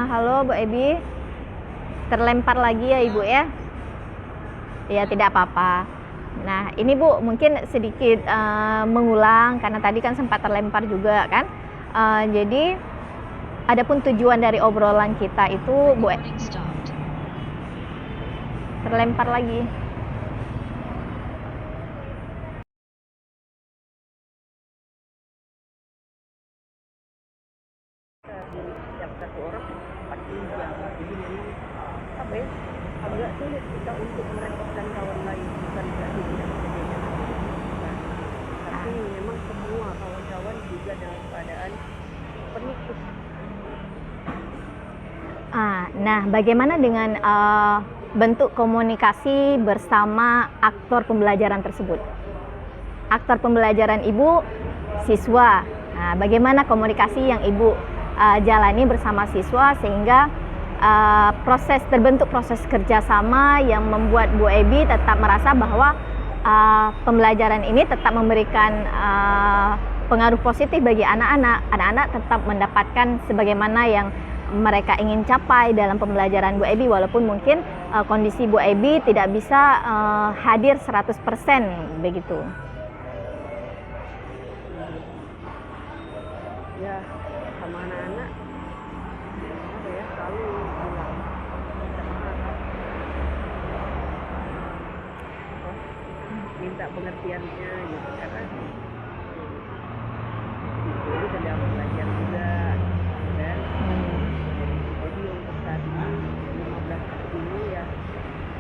Speaker 1: Halo Bu Ebi, terlempar lagi ya Ibu ya? Ya tidak apa-apa. Nah, ini Bu mungkin sedikit mengulang karena tadi kan sempat terlempar juga kan. Jadi adapun tujuan dari obrolan kita itu Bu terlempar lagi.
Speaker 2: Setiap satu orang 40 jam. Jadi memang apa ya, agak sulit kita untuk merepotkan kawan lain, bukan berarti tidak berbeda. Nah, tapi memang semua kawan-kawan juga dalam keadaan penuh.
Speaker 1: Nah, bagaimana dengan bentuk komunikasi bersama aktor pembelajaran tersebut? Aktor pembelajaran Ibu, siswa. Nah, bagaimana komunikasi yang Ibu jalani bersama siswa sehingga terbentuk proses kerjasama yang membuat Bu Ebi tetap merasa bahwa pembelajaran ini tetap memberikan pengaruh positif bagi anak-anak. Anak-anak tetap mendapatkan sebagaimana yang mereka ingin capai dalam pembelajaran Bu Ebi, walaupun mungkin kondisi Bu Ebi tidak bisa hadir 100% begitu.
Speaker 2: Ya, sama anak-anak apa ya, selalu bilang minta pengertiannya gitu, karena itu sedang belajar juga dan jadi untuk saat ini 15 tahun ini ya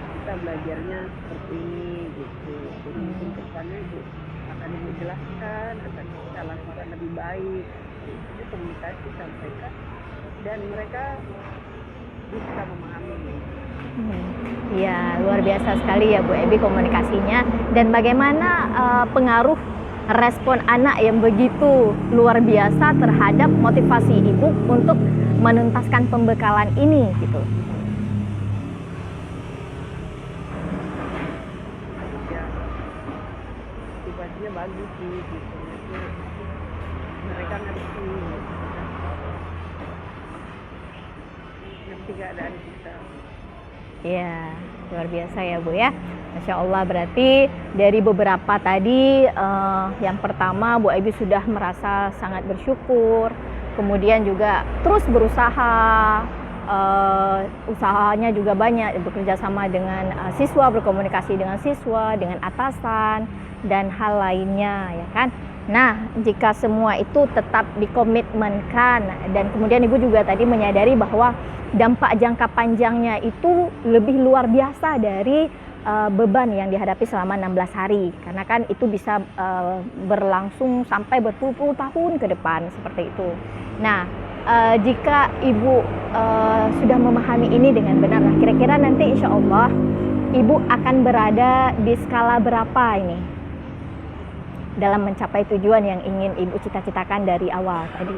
Speaker 2: kita belajarnya seperti ini gitu. Jadi mungkin kedepannya itu akan dijelaskan, akan kita lakukan lebih baik. Itu komunikasi sampaikan dan mereka bisa memahami.
Speaker 1: Ya, luar biasa sekali ya Bu Ebi komunikasinya. Dan bagaimana pengaruh respon anak yang begitu luar biasa terhadap motivasi Ibu untuk menuntaskan pembekalan ini gitu.
Speaker 2: Ya, motivasinya bagus sih gitu. Mereka ngerti keadaan kita.
Speaker 1: Ya, luar biasa ya Bu ya. Masya Allah, berarti dari beberapa tadi yang pertama Bu Ebi sudah merasa sangat bersyukur, kemudian juga terus berusaha, usahanya juga banyak, bekerja sama dengan siswa, berkomunikasi dengan siswa, dengan atasan dan hal lainnya ya kan. Nah, jika semua itu tetap dikomitmenkan dan kemudian Ibu juga tadi menyadari bahwa dampak jangka panjangnya itu lebih luar biasa dari beban yang dihadapi selama 16 hari. Karena kan itu bisa berlangsung sampai berpuluh-puluh tahun ke depan seperti itu. Nah, jika Ibu sudah memahami ini dengan benar, nah kira-kira nanti insya Allah Ibu akan berada di skala berapa ini dalam mencapai tujuan yang ingin Ibu cita-citakan dari awal tadi?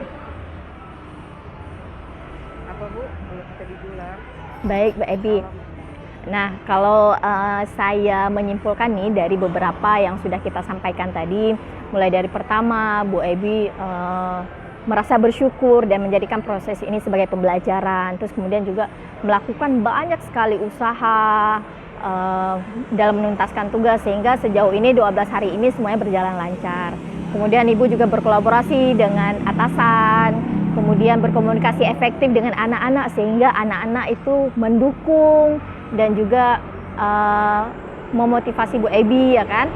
Speaker 2: Apa Bu, kalau bisa diulang?
Speaker 1: Baik, Mbak Ebi. Nah, kalau saya menyimpulkan nih dari beberapa yang sudah kita sampaikan tadi, mulai dari pertama, Bu Ebi merasa bersyukur dan menjadikan proses ini sebagai pembelajaran, terus kemudian juga melakukan banyak sekali usaha dalam menuntaskan tugas sehingga sejauh ini 12 hari ini semuanya berjalan lancar. Kemudian Ibu juga berkolaborasi dengan atasan, kemudian berkomunikasi efektif dengan anak-anak sehingga anak-anak itu mendukung dan juga memotivasi Bu Ebi ya kan.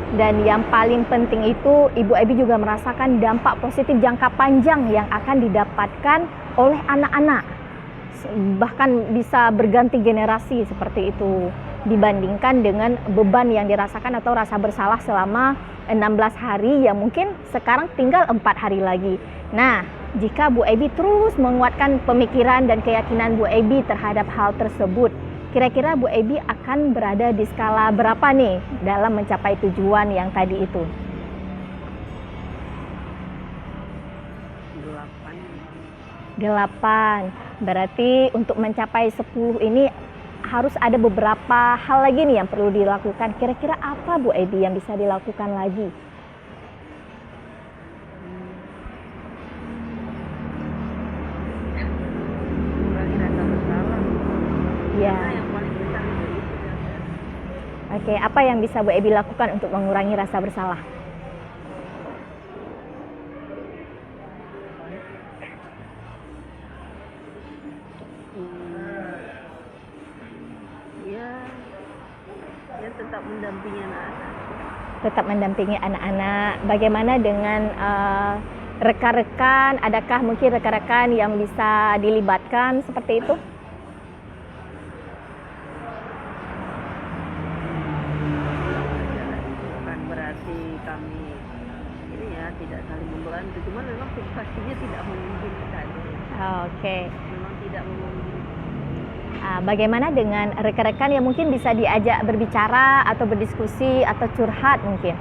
Speaker 1: Dan yang paling penting itu Ibu Ebi juga merasakan dampak positif jangka panjang yang akan didapatkan oleh anak-anak, bahkan bisa berganti generasi seperti itu dibandingkan dengan beban yang dirasakan atau rasa bersalah selama 16 hari yang mungkin sekarang tinggal 4 hari lagi. Nah, jika Bu Ebi terus menguatkan pemikiran dan keyakinan Bu Ebi terhadap hal tersebut, kira-kira Bu Ebi akan berada di skala berapa nih dalam mencapai tujuan yang tadi itu? 8. Berarti untuk mencapai 10 ini harus ada beberapa hal lagi nih yang perlu dilakukan. Kira-kira apa Bu Ebi yang bisa dilakukan lagi?
Speaker 2: Mengurangi rasa bersalah.
Speaker 1: Ya.
Speaker 2: Karena yang paling besar itu
Speaker 1: Oke, apa yang bisa Bu Ebi lakukan untuk mengurangi rasa bersalah?
Speaker 2: Ya, ya tetap mendampingi anak-anak.
Speaker 1: Tetap mendampingi anak-anak. Bagaimana dengan rekan-rekan? Adakah mungkin rekan-rekan yang bisa dilibatkan seperti itu?
Speaker 2: Bukan berarti kami ini ya tidak saling membantu, cuman memang situasinya tidak memungkinkan.
Speaker 1: Oke.
Speaker 2: Memang tidak memungkinkan.
Speaker 1: Bagaimana dengan rekan-rekan yang mungkin bisa diajak berbicara atau berdiskusi atau curhat mungkin?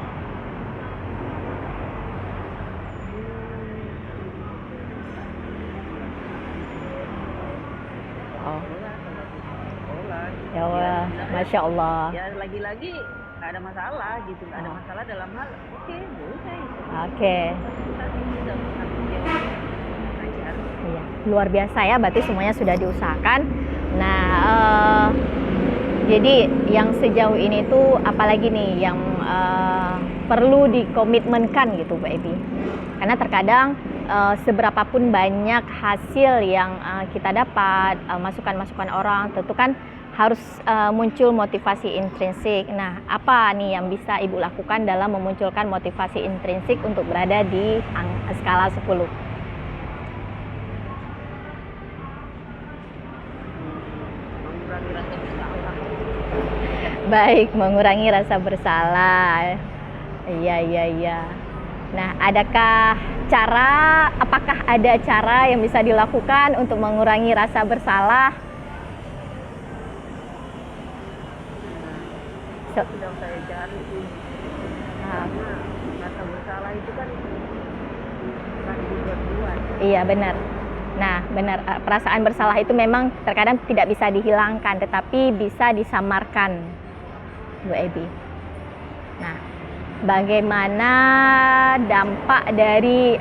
Speaker 1: Oh,
Speaker 2: Sekolah.
Speaker 1: ya Allah, Masya Allah.
Speaker 2: Ya lagi-lagi nggak ada masalah gitu, nggak ada masalah dalam hal oke boleh.
Speaker 1: Oke.
Speaker 2: Kita sudah mengambil jawab ajar.
Speaker 1: Iya, luar biasa ya, berarti semuanya sudah diusahakan. Nah, jadi yang sejauh ini tuh apalagi nih yang perlu dikomitmenkan gitu Bu Ebi? Karena terkadang seberapapun banyak hasil yang kita dapat, masukan-masukan orang, tentu kan harus muncul motivasi intrinsik. Nah, apa nih yang bisa Ibu lakukan dalam memunculkan motivasi intrinsik untuk berada di skala 10?
Speaker 2: Mengurangi rasa bersalah.
Speaker 1: Baik, mengurangi rasa bersalah. Iya. Nah, apakah ada cara yang bisa dilakukan untuk mengurangi rasa bersalah?
Speaker 2: Sedang saya cari sih. Karena rasa bersalah itu kan bukan dibuat-buat.
Speaker 1: Iya, benar. Nah, benar, perasaan bersalah itu memang terkadang tidak bisa dihilangkan, tetapi bisa disamarkan, Bu Ebi. Nah, bagaimana dampak dari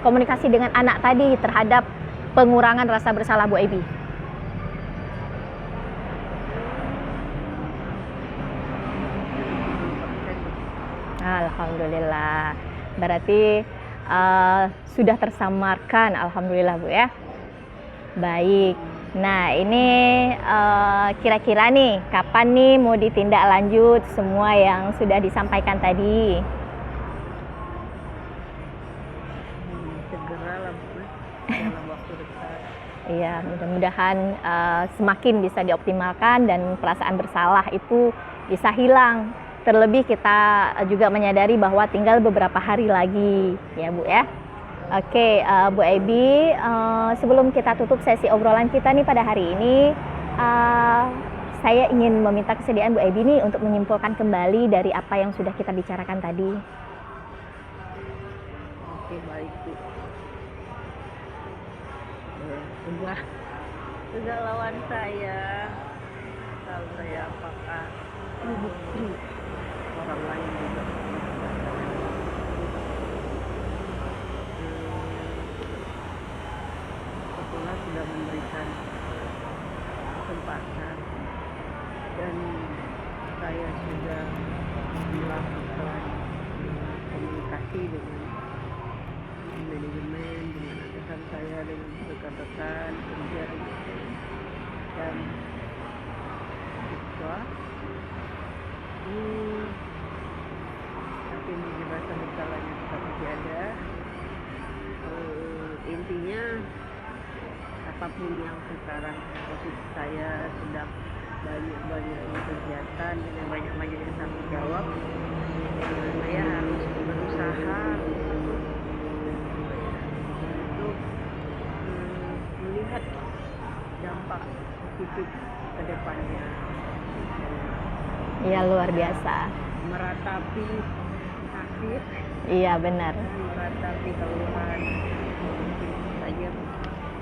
Speaker 1: komunikasi dengan anak tadi terhadap pengurangan rasa bersalah Bu Ebi? Alhamdulillah. Berarti sudah tersamarkan, alhamdulillah Bu ya. Baik. Nah, ini kira-kira nih kapan nih mau ditindak lanjut semua yang sudah disampaikan tadi?
Speaker 2: Segera lah Bu, dalam waktu dekat.
Speaker 1: Iya, mudah-mudahan semakin bisa dioptimalkan dan perasaan bersalah itu bisa hilang. Terlebih kita juga menyadari bahwa tinggal beberapa hari lagi, ya Bu ya. Oke, Bu Ebi, sebelum kita tutup sesi obrolan kita nih pada hari ini, saya ingin meminta kesediaan Bu Ebi nih untuk menyimpulkan kembali dari apa yang sudah kita bicarakan tadi.
Speaker 2: Oke, baik Bu. Sudah lawan saya. Tahu saya apakah orang lain juga sekolah sudah memberikan kesempatan dan saya sudah melakukan komunikasi dengan manajemen, dengan atasan saya, dengan rekan-rekan kerja dan siswa. Tapi mungkin rasa bersalahnya tetap masih ada. Intinya apapun yang sekarang posisi saya sedang banyak-banyaknya kegiatan dengan banyak-banyaknya tanggung jawab, saya harus berusaha untuk melihat dampak positif ke depannya.
Speaker 1: Iya, luar biasa.
Speaker 2: Meratapi sakit,
Speaker 1: Iya, benar.
Speaker 2: meratapi keluhan saja.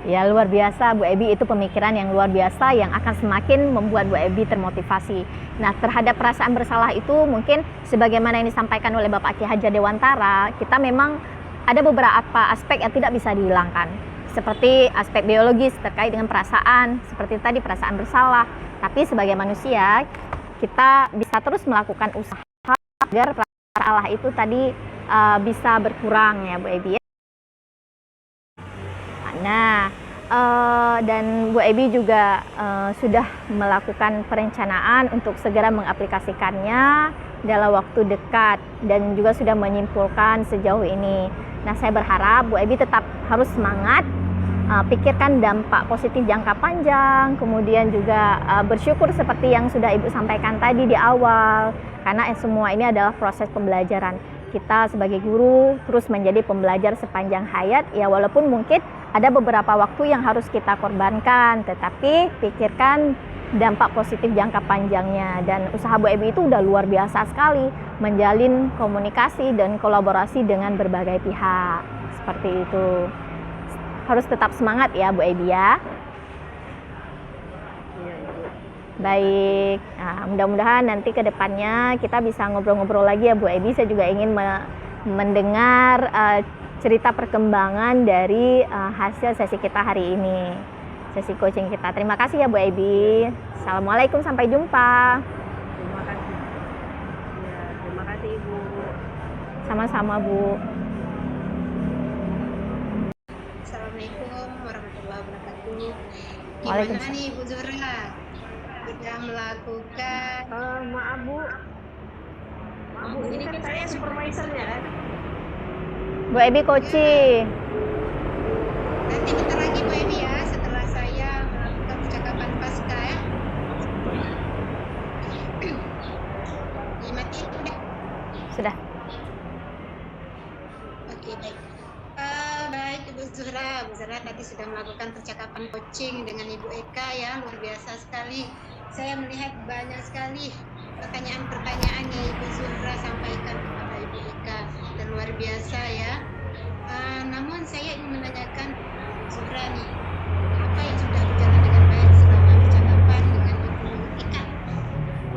Speaker 1: Ya, luar biasa Bu Ebi, itu pemikiran yang luar biasa yang akan semakin membuat Bu Ebi termotivasi. Nah, terhadap perasaan bersalah itu mungkin sebagaimana yang disampaikan oleh Bapak Ki Hajar Dewantara, kita memang ada beberapa aspek yang tidak bisa dihilangkan. Seperti aspek biologis terkait dengan perasaan, seperti tadi perasaan bersalah. Tapi sebagai manusia, kita bisa terus melakukan usaha agar masalah itu tadi bisa berkurang ya Bu Ebi ya. Nah, dan Bu Ebi juga sudah melakukan perencanaan untuk segera mengaplikasikannya dalam waktu dekat dan juga sudah menyimpulkan sejauh ini. Nah, saya berharap Bu Ebi tetap harus semangat, pikirkan dampak positif jangka panjang, kemudian juga bersyukur seperti yang sudah Ibu sampaikan tadi di awal, karena semua ini adalah proses pembelajaran. Kita sebagai guru terus menjadi pembelajar sepanjang hayat, ya walaupun mungkin ada beberapa waktu yang harus kita korbankan, tetapi pikirkan dampak positif jangka panjangnya. Dan usaha Bu Ebi itu udah luar biasa sekali, menjalin komunikasi dan kolaborasi dengan berbagai pihak, seperti itu. Harus tetap semangat ya Bu Ebi ya. Baik, nah, mudah-mudahan nanti ke depannya kita bisa ngobrol-ngobrol lagi ya Bu Ebi. Saya juga ingin mendengar cerita perkembangan dari hasil sesi kita hari ini, sesi coaching kita. Terima kasih ya Bu Ebi. Assalamualaikum, sampai jumpa.
Speaker 2: Terima kasih. Ya, terima kasih Ibu.
Speaker 1: Sama-sama Bu.
Speaker 3: Assalamualaikum warahmatullahi wabarakatuh. Gimana
Speaker 1: Waalaikumsalam.
Speaker 3: nih Bu Zura? Sudah melakukan
Speaker 2: Maaf Bu. Maaf Bu, ini kan saya supervisornya kan.
Speaker 1: Bu Ebi coaching.
Speaker 3: nanti bentar lagi Bu Ebi ya, setelah saya melakukan percakapan pasca ya. Dimatiin udah.
Speaker 1: Sudah.
Speaker 3: Oke, baik. Baik Ibu Zuhra, Bu Zuhra tadi sudah melakukan percakapan coaching dengan Ibu Eka ya, luar biasa sekali. Saya melihat banyak sekali pertanyaan-pertanyaan yang Ibu Zuhra sampaikan kepada Ibu Eka, dan luar biasa ya. Namun saya ingin menanyakan Zuhra nih, apa yang sudah berjalan dengan baik selama percakapan dengan Ibu Eka?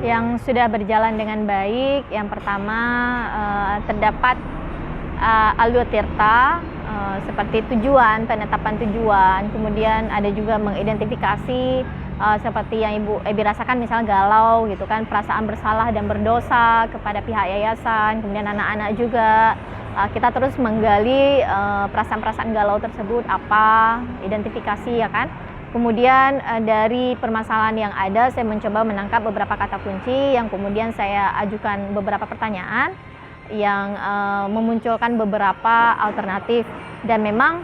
Speaker 1: Yang sudah berjalan dengan baik, yang pertama terdapat alur tirta seperti tujuan, penetapan tujuan, kemudian ada juga mengidentifikasi seperti yang Ibu Ebi rasakan, misalnya galau gitu kan, perasaan bersalah dan berdosa kepada pihak yayasan, kemudian anak-anak juga kita terus menggali perasaan-perasaan galau tersebut apa, identifikasi ya kan. Kemudian dari permasalahan yang ada saya mencoba menangkap beberapa kata kunci yang kemudian saya ajukan beberapa pertanyaan yang memunculkan beberapa alternatif, dan memang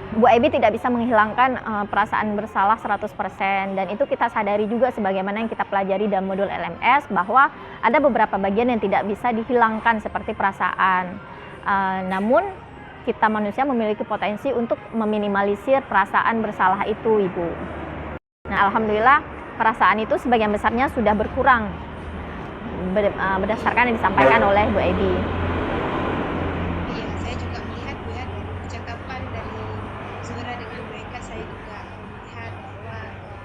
Speaker 1: Bu Ebi tidak bisa menghilangkan perasaan bersalah 100%, dan itu kita sadari juga sebagaimana yang kita pelajari dalam modul LMS bahwa ada beberapa bagian yang tidak bisa dihilangkan seperti perasaan. Namun kita manusia memiliki potensi untuk meminimalisir perasaan bersalah itu, Ibu. Nah, alhamdulillah perasaan itu sebagian besarnya sudah berkurang berdasarkan yang disampaikan oleh Bu Ebi.
Speaker 3: Iya, saya juga melihat Bu ya, dari percakapan dari Zuhra dengan mereka, saya juga melihat bahwa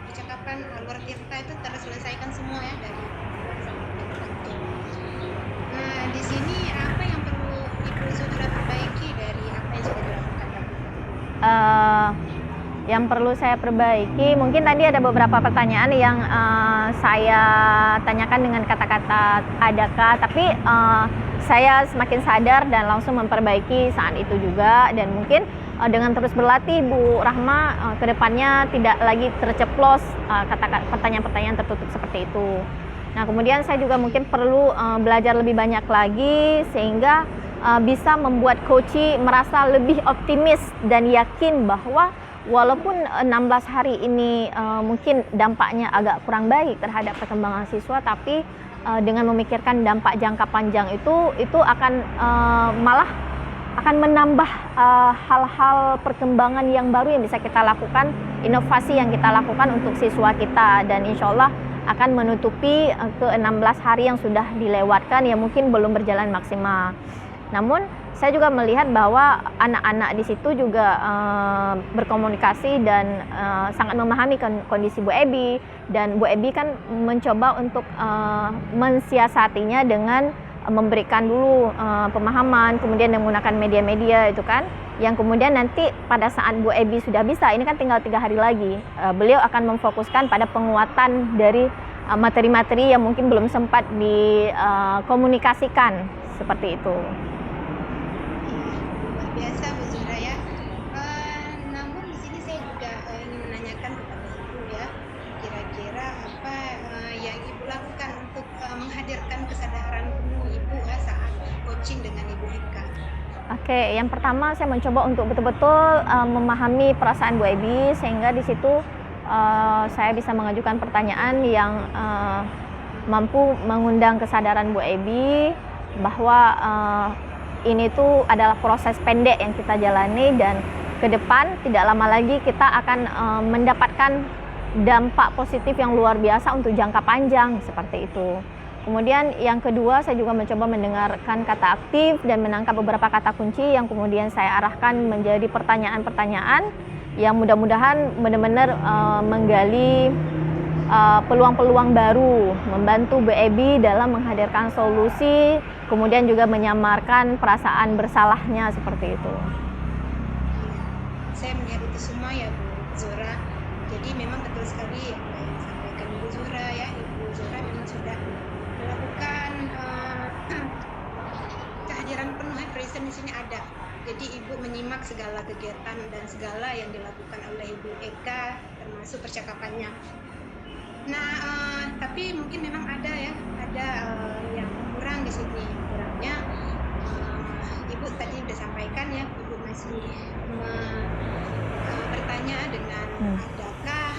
Speaker 3: percakapan luar tirta itu terselesaikan semua ya, dari awal sampai tirta itu. Nah, di sini apa yang perlu Ibu Zuhra perbaiki dari apa yang sudah dilakukan tadi?
Speaker 1: Yang perlu saya perbaiki, mungkin tadi ada beberapa pertanyaan yang saya tanyakan dengan kata-kata adakah, tapi saya semakin sadar dan langsung memperbaiki saat itu juga, dan mungkin dengan terus berlatih Bu Rahma ke depannya tidak lagi terceplos pertanyaan-pertanyaan tertutup seperti itu. Nah, kemudian saya juga mungkin perlu belajar lebih banyak lagi sehingga bisa membuat coachee merasa lebih optimis dan yakin bahwa walaupun 16 hari ini mungkin dampaknya agak kurang baik terhadap perkembangan siswa, tapi dengan memikirkan dampak jangka panjang itu akan malah akan menambah hal-hal perkembangan yang baru yang bisa kita lakukan, inovasi yang kita lakukan untuk siswa kita, dan insya Allah akan menutupi ke 16 hari yang sudah dilewatkan yang mungkin belum berjalan maksimal. Namun saya juga melihat bahwa anak-anak di situ juga berkomunikasi dan sangat memahami kondisi Bu Ebi, dan Bu Ebi kan mencoba untuk mensiasatinya dengan memberikan dulu pemahaman, kemudian menggunakan media-media itu kan, yang kemudian nanti pada saat Bu Ebi sudah bisa, ini kan tinggal 3 hari lagi, beliau akan memfokuskan pada penguatan dari materi-materi yang mungkin belum sempat dikomunikasikan seperti itu.
Speaker 3: Luar biasa Bu Zura ya. Namun di sini saya juga ingin menanyakan kepada Ibu ya, kira-kira apa yang Ibu lakukan untuk menghadirkan kesadaran penuh Ibu saat coaching dengan Ibu Eka?
Speaker 1: Oke, yang pertama saya mencoba untuk betul-betul memahami perasaan Bu Ebi, sehingga di situ saya bisa mengajukan pertanyaan yang mampu mengundang kesadaran Bu Ebi bahwa ini tuh adalah proses pendek yang kita jalani, dan ke depan tidak lama lagi kita akan mendapatkan dampak positif yang luar biasa untuk jangka panjang seperti itu. Kemudian yang kedua, saya juga mencoba mendengarkan kata aktif dan menangkap beberapa kata kunci yang kemudian saya arahkan menjadi pertanyaan-pertanyaan yang mudah-mudahan benar-benar menggali peluang-peluang baru, membantu Bu Ebi dalam menghadirkan solusi, kemudian juga menyamarkan perasaan bersalahnya seperti itu.
Speaker 3: Saya melihat itu semua ya Bu Zura. Jadi memang betul sekali apa yang disampaikan Ibu Zura ya. Ibu Zura memang sudah melakukan kehadiran penuh present di sini ada. Jadi Ibu menyimak segala kegiatan dan segala yang dilakukan oleh Ibu Eka, termasuk percakapannya. Nah, tapi mungkin memang ada ya, ada yang kurang di sini. Kurangnya Ibu tadi sudah sampaikan ya, Ibu masih bertanya dengan adakah,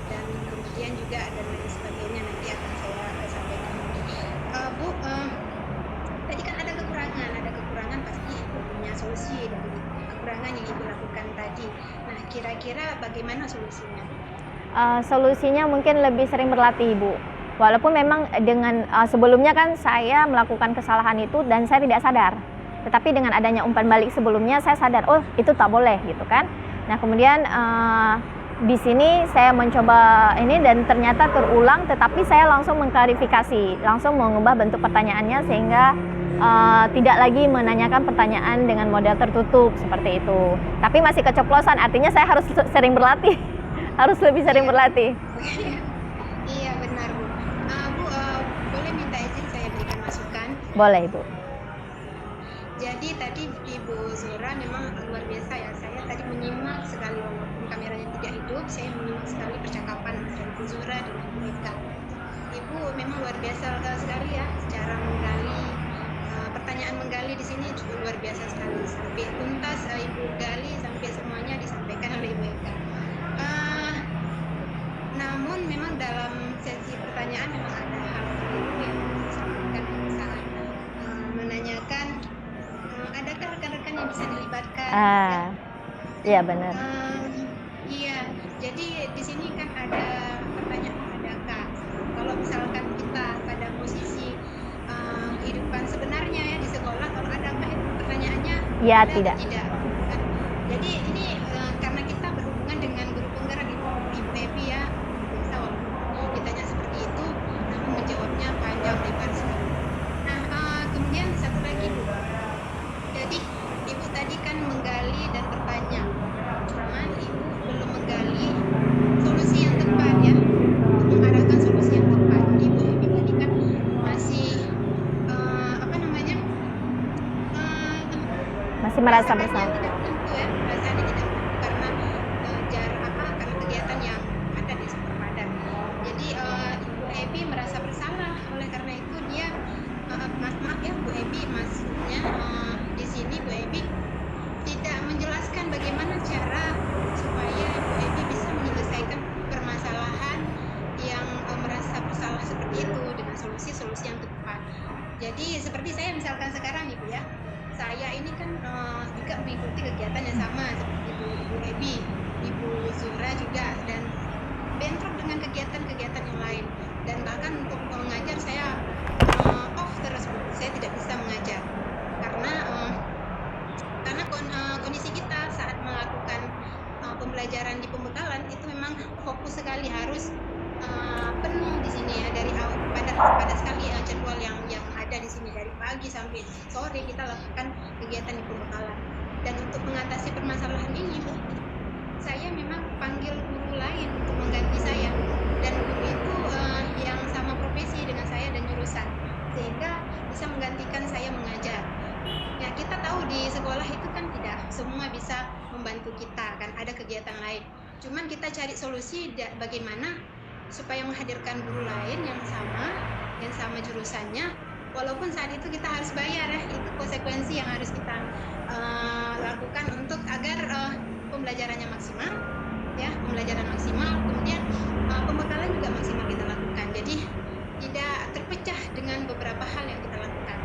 Speaker 3: dan kemudian juga dan lain sebagainya, nanti akan saya sampaikan. Bu, tadi kan ada kekurangan pasti Ibu punya solusi dari kekurangan yang Ibu lakukan tadi. Nah, kira-kira bagaimana solusinya?
Speaker 1: Solusinya mungkin lebih sering berlatih, Bu. Walaupun memang dengan sebelumnya kan saya melakukan kesalahan itu dan saya tidak sadar. Tetapi dengan adanya umpan balik sebelumnya saya sadar, oh itu tak boleh gitu kan. Nah kemudian di sini saya mencoba ini dan ternyata terulang, tetapi saya langsung mengklarifikasi, langsung mengubah bentuk pertanyaannya sehingga tidak lagi menanyakan pertanyaan dengan model tertutup seperti itu. Tapi masih keceplosan, artinya saya harus sering berlatih, harus lebih sering berlatih.
Speaker 3: Iya benar Bu. Bu boleh minta izin saya berikan masukan?
Speaker 1: Boleh Ibu.
Speaker 3: Jadi tadi Ibu Zura memang luar biasa ya. Saya tadi menyimak sekali walaupun kameranya tidak hidup, saya menyimak sekali percakapan antara Ibu Zura dengan Bu Eka. Ibu memang luar biasa sekali ya, secara menggali pertanyaan menggali di sini juga luar biasa sekali. Sampai tuntas Ibu gali sampai semuanya disampaikan oleh Ibu Eka. Namun memang dalam sesi pertanyaan memang ada hal-hal yang disampaikan saat menanyakan adakah rekan-rekan yang bisa dilibatkan?
Speaker 1: Iya benar.
Speaker 3: Iya, jadi di sini kan ada pertanyaan adakah. Kalau misalkan kita pada posisi kehidupan sebenarnya ya di sekolah, kalau adakah itu pertanyaannya
Speaker 1: ya
Speaker 3: ada
Speaker 1: tidak.
Speaker 3: Atau tidak. Kan? Jadi ini karena kita berhubungan dengan guru penggerak Ibu Ebi ya, biasa walaupun ditanya seperti itu, namun menjawabnya panjang lebar sekali. Nah, kemudian satu lagi Bu. Jadi Ibu tadi kan menggali dan bertanya, cuman Ibu belum menggali solusi yang tepat ya, mengarahkan solusi yang tepat. Jadi Ibu Ebi tadi kan masih
Speaker 1: masih merasa bersalah.
Speaker 3: Tidak tentu ya, perasaannya tidak tentu karena karena kegiatan yang ada di super padat. Jadi Ibu Ebi merasa bersalah, oleh karena itu dia maaf ya Bu Ebi, maksudnya di sini Bu Ebi tidak menjelaskan bagaimana cara supaya Bu Ebi bisa menyelesaikan permasalahan yang merasa bersalah seperti itu dengan solusi-solusi yang tepat. Jadi seperti saya misalkan sekarang Ibu ya, saya ini kan juga mengikuti kegiatan yang sama seperti Ibu Ebi, Ibu Zura juga, dan bentrok dengan kegiatan-kegiatan yang lain. Dan bahkan untuk mengajar saya off terus, saya tidak bisa mengajar karena kondisi kita saat melakukan pembelajaran di pembekalan itu memang fokus sekali, harus penuh di sini ya, dari awal pada sekali jadwal yang ada di sini dari pagi sampai sore kita lakukan kegiatan di pembekalan. Dan untuk mengatasi permasalahan ini Bu, saya memang panggil guru lain untuk mengganti saya, dan guru itu yang baik. Cuman kita cari solusi bagaimana supaya menghadirkan guru lain yang sama jurusannya, walaupun saat itu kita harus bayar ya. Itu konsekuensi yang harus kita lakukan untuk agar pembelajarannya maksimal, ya, pembelajaran maksimal, kemudian pembekalan juga maksimal kita lakukan. Jadi tidak terpecah dengan beberapa hal yang kita lakukan.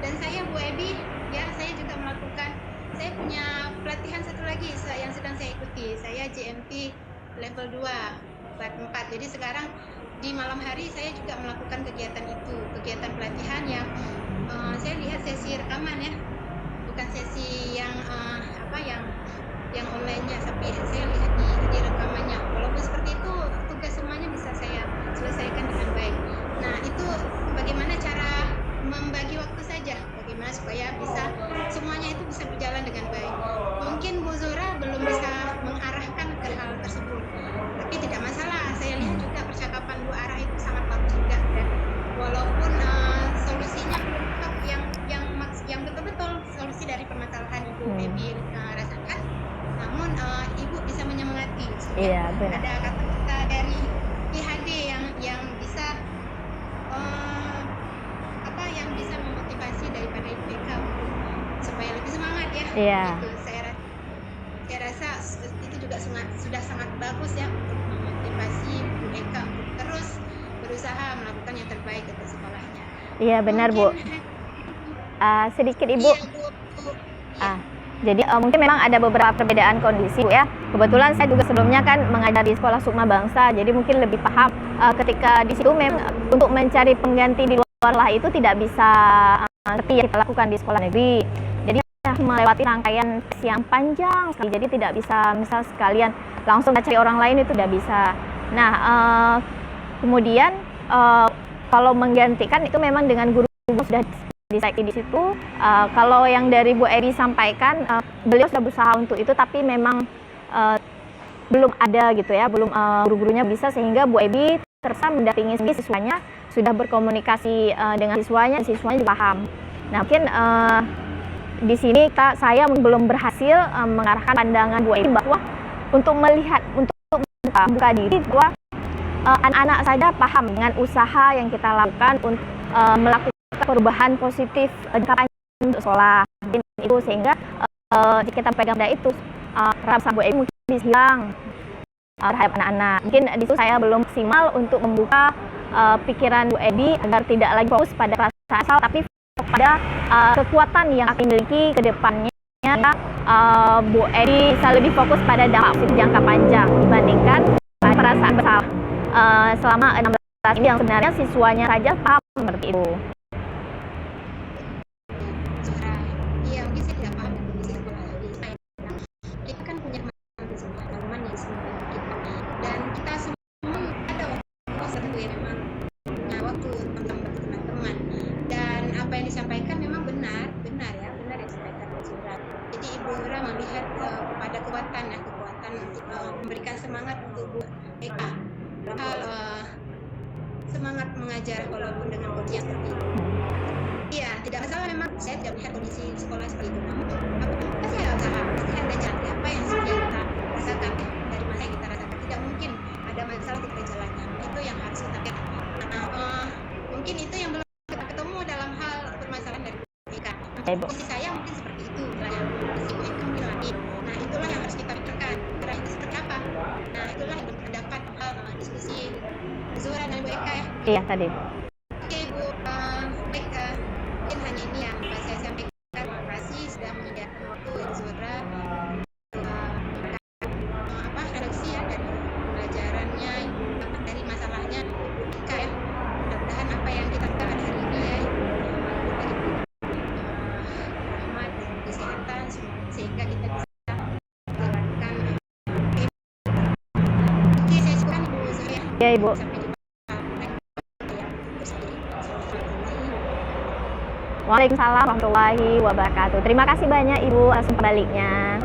Speaker 3: Dan saya, Bu Ebi, ya, saya juga melakukan, saya punya pelatihan satu lagi yang sedang saya ikuti. Saya JMP level 2 bat 4. Jadi sekarang di malam hari saya juga melakukan kegiatan itu, kegiatan pelatihan yang saya lihat sesi rekaman ya, bukan sesi yang yang online-nya, tapi saya lihat di rekamannya. Walaupun seperti itu, tugas semuanya bisa saya selesaikan dengan baik. Nah, itu bagaimana cara membagi waktu saja, bagaimana supaya semuanya itu bisa berjalan dengan baik. Mungkin Bu Zura belum bisa mengarahkan ke hal tersebut, tapi tidak masalah. Saya lihat juga percakapan Bu Arah itu sangat bagus juga, dan walaupun solusinya belum tetap yang betul-betul solusi dari permasalahan Ibu Ebi rasakan, namun Ibu bisa menyemangati.
Speaker 1: Iya, benar.
Speaker 3: Ada kata-kata dari IHD yang bisa yang bisa memotivasi daripada IPK supaya lebih semangat ya.
Speaker 1: Iya.
Speaker 3: Gitu. Saya rasa itu juga sudah sangat bagus ya untuk memotivasi IPK untuk terus berusaha melakukan yang terbaik untuk sekolahnya.
Speaker 1: Iya, benar, Bu. Sedikit Ibu.
Speaker 3: Iya, Bu.
Speaker 1: Jadi mungkin memang ada beberapa perbedaan kondisi, Bu, ya. Kebetulan saya juga sebelumnya kan mengajar di Sekolah Sukma Bangsa, jadi mungkin lebih paham ketika di situ memang untuk mencari pengganti di luar lah itu tidak bisa seperti yang kita lakukan di sekolah negeri. Jadi melewati rangkaian tes yang panjang sekali, jadi tidak bisa misal sekalian langsung cari orang lain, itu tidak bisa. Nah, kemudian kalau menggantikan itu memang dengan guru sudah di situ. Kalau yang dari Bu Eri sampaikan, beliau sudah berusaha untuk itu, tapi memang belum ada gitu ya, belum guru-gurunya bisa, sehingga Bu Ebi tersa mendampingi siswanya, sudah berkomunikasi dengan siswanya juga paham. Nah, mungkin di sini saya belum berhasil mengarahkan pandangan Bu Ebi bahwa untuk melihat, untuk membuka diri bahwa anak-anak saja paham dengan usaha yang kita lakukan untuk melakukan perubahan positif jangka panjang untuk sekolah. Mungkin itu sehingga jika kita pegang pada itu, rasa Bu Ebi mungkin bisa hilang terhadap anak-anak. Mungkin di situ saya belum maksimal untuk membuka pikiran Bu Ebi agar tidak lagi fokus pada rasa asal, tapi pada kekuatan yang akan dimiliki ke depannya. Bu Ebi bisa lebih fokus pada dampak positif jangka panjang dibandingkan pada perasaan bersalah. Selama 16 ini yang sebenarnya siswanya saja paham seperti itu.
Speaker 3: Iya, mungkin saya tidak paham kondisi sekolah di saya. Kita kan punya teman yang semua kita, dan kita semua ada waktu ya, memang waktu teman-teman, dan apa yang disampaikan memang benar yang disampaikan Bu Zura. Jadi Ibu Zura melihat kepada kekuatan untuk memberikan semangat untuk Bu Eka hal semangat mengajar walaupun dengan kondisi yang seperti itu. Iya, tidak masalah, memang saya tidak melihat kondisi sekolah seperti itu. Namun pasti ada usaha, pasti ada jalan. Apa yang sudah kita rasakan dari mana yang kita rasakan, tidak mungkin ada masalah di jalannya. Itu yang harus kita lihat. Mungkin itu yang belum kita ketemu dalam hal permasalahan dari mereka. Kondisi saya mungkin seperti itu, kondisi mereka mungkin lagi. Nah, itulah yang harus kita pikirkan. Karena itu seperti apa? Nah, itulah yang belum terdapat diskusi Zura dan Bu Eka ya.
Speaker 1: Iya, tadi.
Speaker 3: Oke, Bu. Mungkin hanya ini yang saya sampaikan. Terima kasih sudah menyediakan waktu Zura redaksi ya dari pembelajarannya, dari masalahnya Ibu Eka ya. Mudah-mudahan apa yang kita lakukan hari ini ya, rahmat dan kesehatan sehingga kita bisa melakukan. Oke, saya suka Ibu Zura.
Speaker 1: Ya, Ibu.
Speaker 3: Sampai jumpa.
Speaker 1: Waalaikumsalam warahmatullahi wabarakatuh. Terima kasih banyak Ibu atas baliknya.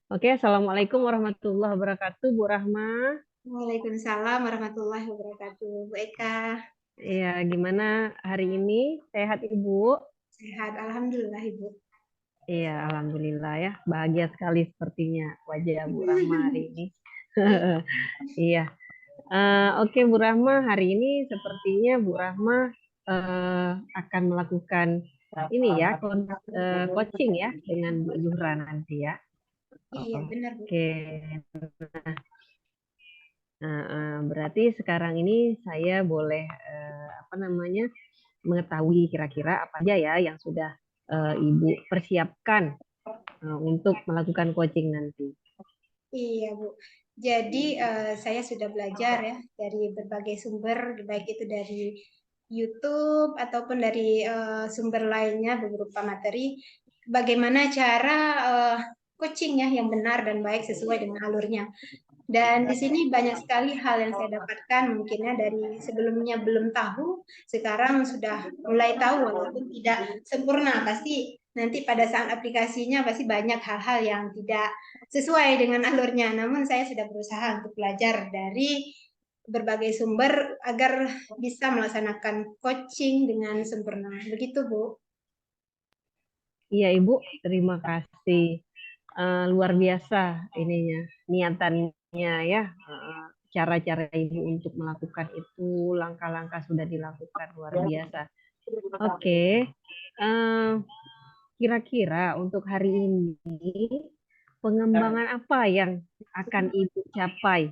Speaker 4: Oke, Assalamualaikum warahmatullahi wabarakatuh, Bu Rahma.
Speaker 3: Waalaikumsalam warahmatullahi wabarakatuh. Bu Eka,
Speaker 4: Iya, gimana hari ini? Sehat Ibu?
Speaker 3: sehat. Alhamdulillah, Ibu.
Speaker 4: Iya, alhamdulillah ya. Bahagia sekali sepertinya wajah Bu Rahma hari ini. Iya. Oke, Bu Rahma, hari ini sepertinya Bu Rahma akan melakukan ini ya, coaching ya dengan Bu Zuhra nanti ya.
Speaker 3: Iya, benar, Bu.
Speaker 4: Oke. Berarti sekarang ini saya boleh mengetahui kira-kira apa aja ya yang sudah Ibu persiapkan untuk melakukan coaching nanti.
Speaker 3: Iya, Bu. Jadi saya sudah belajar ya dari berbagai sumber, baik itu dari YouTube ataupun dari sumber lainnya, beberapa materi, bagaimana cara coaching ya yang benar dan baik sesuai dengan alurnya. Dan di sini banyak sekali hal yang saya dapatkan, mungkinnya dari sebelumnya belum tahu, sekarang sudah mulai tahu walaupun tidak sempurna. Pasti nanti pada saat aplikasinya pasti banyak hal-hal yang tidak sesuai dengan alurnya. Namun saya sudah berusaha untuk belajar dari berbagai sumber agar bisa melaksanakan coaching dengan sempurna. Begitu, Bu.
Speaker 4: Iya Ibu, terima kasih. Luar biasa ininya, niatannya ya. Cara-cara Ibu untuk melakukan itu, langkah-langkah sudah dilakukan, luar biasa. Oke, kira-kira untuk hari ini pengembangan apa yang akan Ibu capai?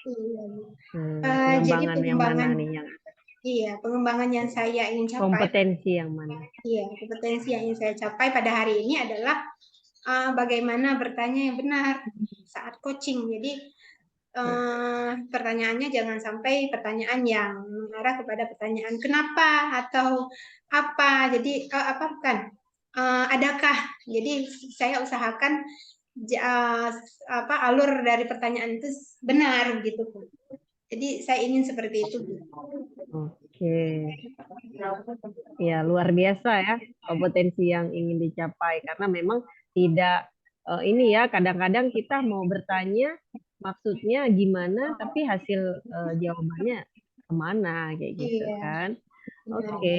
Speaker 3: Iya, Bu. Jadi
Speaker 4: Pengembangan yang mana nih yang
Speaker 3: iya, pengembangan yang saya ingin capai.
Speaker 4: kompetensi yang mana?
Speaker 3: Iya, kompetensi yang ingin saya capai pada hari ini adalah bagaimana bertanya yang benar saat coaching. Jadi pertanyaannya jangan sampai pertanyaan yang mengarah kepada pertanyaan kenapa atau apa. Jadi apa bukan? Adakah? Jadi saya usahakan alur dari pertanyaan itu benar gitu, Bu. Jadi saya ingin seperti itu, Bu.
Speaker 4: Oke. Ya, luar biasa ya kompetensi yang ingin dicapai karena memang tidak ini ya kadang-kadang kita mau bertanya maksudnya gimana tapi hasil jawabannya kemana kayak gitu
Speaker 3: Iya.
Speaker 4: kan.
Speaker 3: Benar.
Speaker 4: Oke.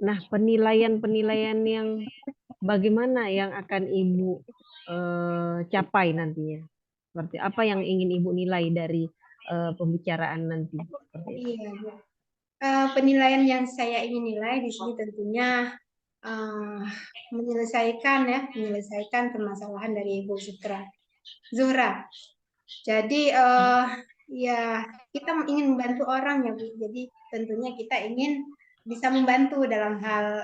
Speaker 4: Nah, penilaian-penilaian yang bagaimana yang akan Ibu capai nantinya? Seperti apa yang ingin Ibu nilai dari pembicaraan nanti? Seperti itu.
Speaker 3: Iya, Bu. Penilaian yang saya ingin nilai di sini tentunya menyelesaikan permasalahan dari Ibu Zuhra. Jadi ya kita ingin membantu orang ya Bu. Jadi tentunya kita ingin bisa membantu dalam hal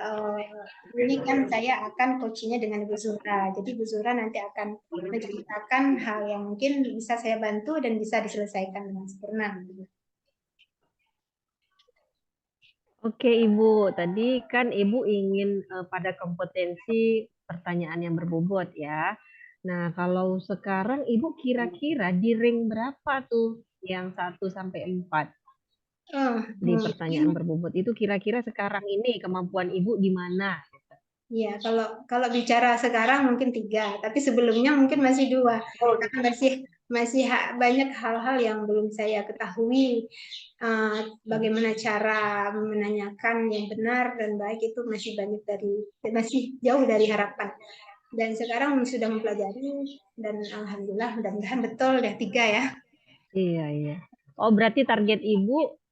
Speaker 3: ini kan saya akan coachingnya dengan Ibu Zuhra. Jadi Ibu Zuhra nanti akan menceritakan hal yang mungkin bisa saya bantu dan bisa diselesaikan dengan sempurna.
Speaker 4: Oke Ibu, tadi kan Ibu ingin pada kompetensi pertanyaan yang berbobot ya. Nah kalau sekarang Ibu kira-kira di rank berapa tuh yang 1 sampai 4 di pertanyaan berbobot itu kira-kira sekarang ini kemampuan Ibu di mana?
Speaker 3: Iya, kalau bicara sekarang mungkin 3, tapi sebelumnya mungkin masih 2. Karena masih banyak hal-hal yang belum saya ketahui. Bagaimana cara menanyakan yang benar dan baik itu masih jauh dari harapan. Dan sekarang sudah mempelajari dan alhamdulillah mudah-mudahan betul deh 3 ya.
Speaker 4: Iya. Oh berarti target Ibu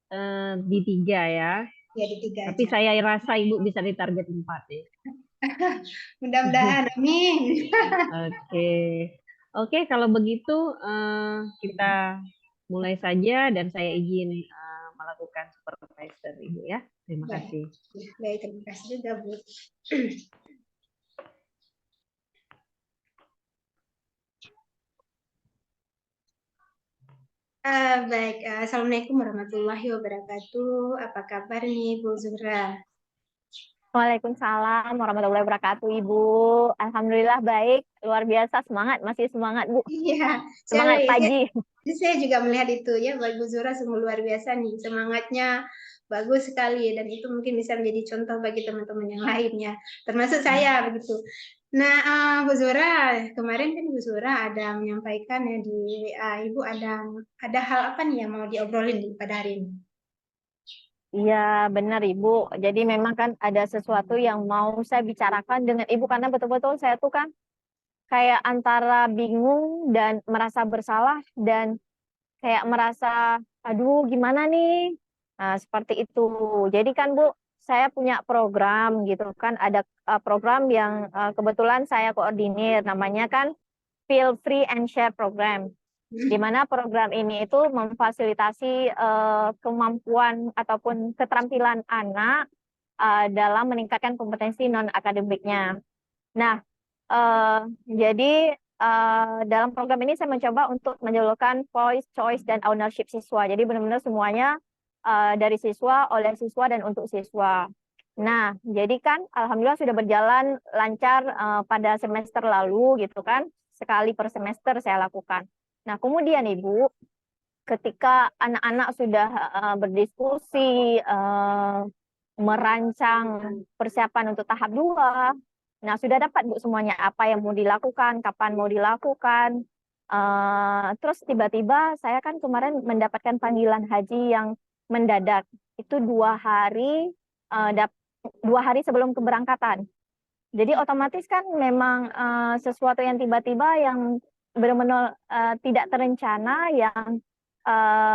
Speaker 4: di 3 ya?
Speaker 3: Ya di 3
Speaker 4: Tapi
Speaker 3: aja.
Speaker 4: saya rasa Ibu bisa di target 4 ya.
Speaker 3: Mudah-mudahan, amin.
Speaker 4: Oke, kalau begitu kita mulai saja dan saya izin melakukan supervisor Ibu ya. Terima kasih.
Speaker 3: Baik, terima kasih juga Bu. Baik, Assalamualaikum warahmatullahi wabarakatuh. Apa kabar nih Bu Zuhra?
Speaker 1: Waalaikumsalam warahmatullahi wabarakatuh, Ibu. Alhamdulillah baik, luar biasa, masih semangat Bu.
Speaker 3: Iya,
Speaker 1: Semangat pagi.
Speaker 3: Saya juga melihat itu ya, Bu Zuhra sungguh luar biasa nih semangatnya bagus sekali dan itu mungkin bisa menjadi contoh bagi teman-teman yang lainnya, termasuk saya begitu. Nah, Bu Zura, kemarin kan Bu Zura ada menyampaikan ya di WA Ibu ada hal apa nih yang mau diobrolin pada hari ini?
Speaker 1: Iya, benar Ibu. Jadi memang kan ada sesuatu yang mau saya bicarakan dengan Ibu karena betul-betul saya tuh kan kayak antara bingung dan merasa bersalah dan kayak merasa, aduh gimana nih? Nah, seperti itu. Jadi kan Bu, saya punya program gitu kan, ada program yang kebetulan saya koordinir, namanya kan Feel Free and Share Program. Di mana program ini itu memfasilitasi kemampuan ataupun keterampilan anak dalam meningkatkan kompetensi non-akademiknya. Nah, jadi dalam program ini saya mencoba untuk menjalankan voice, choice, dan ownership siswa. Jadi benar-benar semuanya dari siswa, oleh siswa, dan untuk siswa. Nah, jadi kan alhamdulillah sudah berjalan lancar pada semester lalu gitu kan. Sekali per semester saya lakukan. Nah, kemudian Ibu, ketika anak-anak sudah berdiskusi, merancang persiapan untuk tahap 2, nah sudah dapat Bu semuanya apa yang mau dilakukan, kapan mau dilakukan. Terus tiba-tiba saya kan kemarin mendapatkan panggilan haji yang mendadak. Itu 2 hari, 2 hari sebelum keberangkatan. Jadi otomatis kan memang sesuatu yang tiba-tiba yang benar-benar tidak terencana yang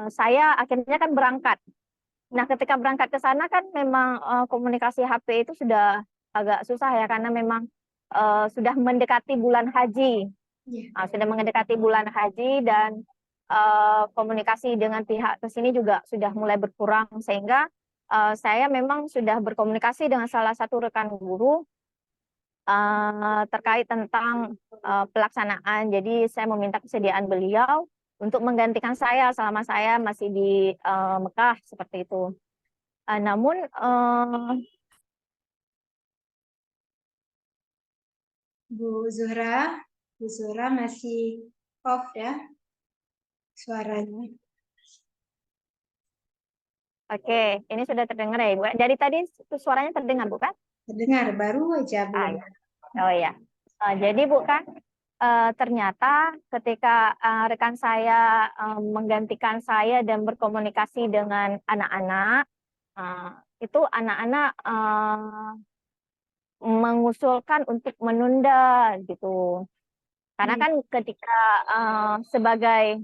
Speaker 1: saya akhirnya kan berangkat. Nah, ketika berangkat ke sana kan memang komunikasi HP itu sudah agak susah ya karena memang sudah mendekati bulan haji.
Speaker 3: Iya.
Speaker 1: Sudah mendekati bulan haji dan komunikasi dengan pihak ke sini juga sudah mulai berkurang sehingga saya memang sudah berkomunikasi dengan salah satu rekan guru terkait tentang pelaksanaan. Jadi saya meminta kesediaan beliau untuk menggantikan saya selama saya masih di Mekah seperti itu. Namun
Speaker 3: Bu Zuhra masih off ya suaranya.
Speaker 1: oke, ini sudah terdengar ya Ibu. Dari tadi suaranya terdengar bukan?
Speaker 3: Terdengar baru aja Bu.
Speaker 1: Ya. Oh ya. Jadi Bu kan ternyata ketika rekan saya menggantikan saya dan berkomunikasi dengan anak-anak, itu anak-anak mengusulkan untuk menunda gitu. Karena kan ketika sebagai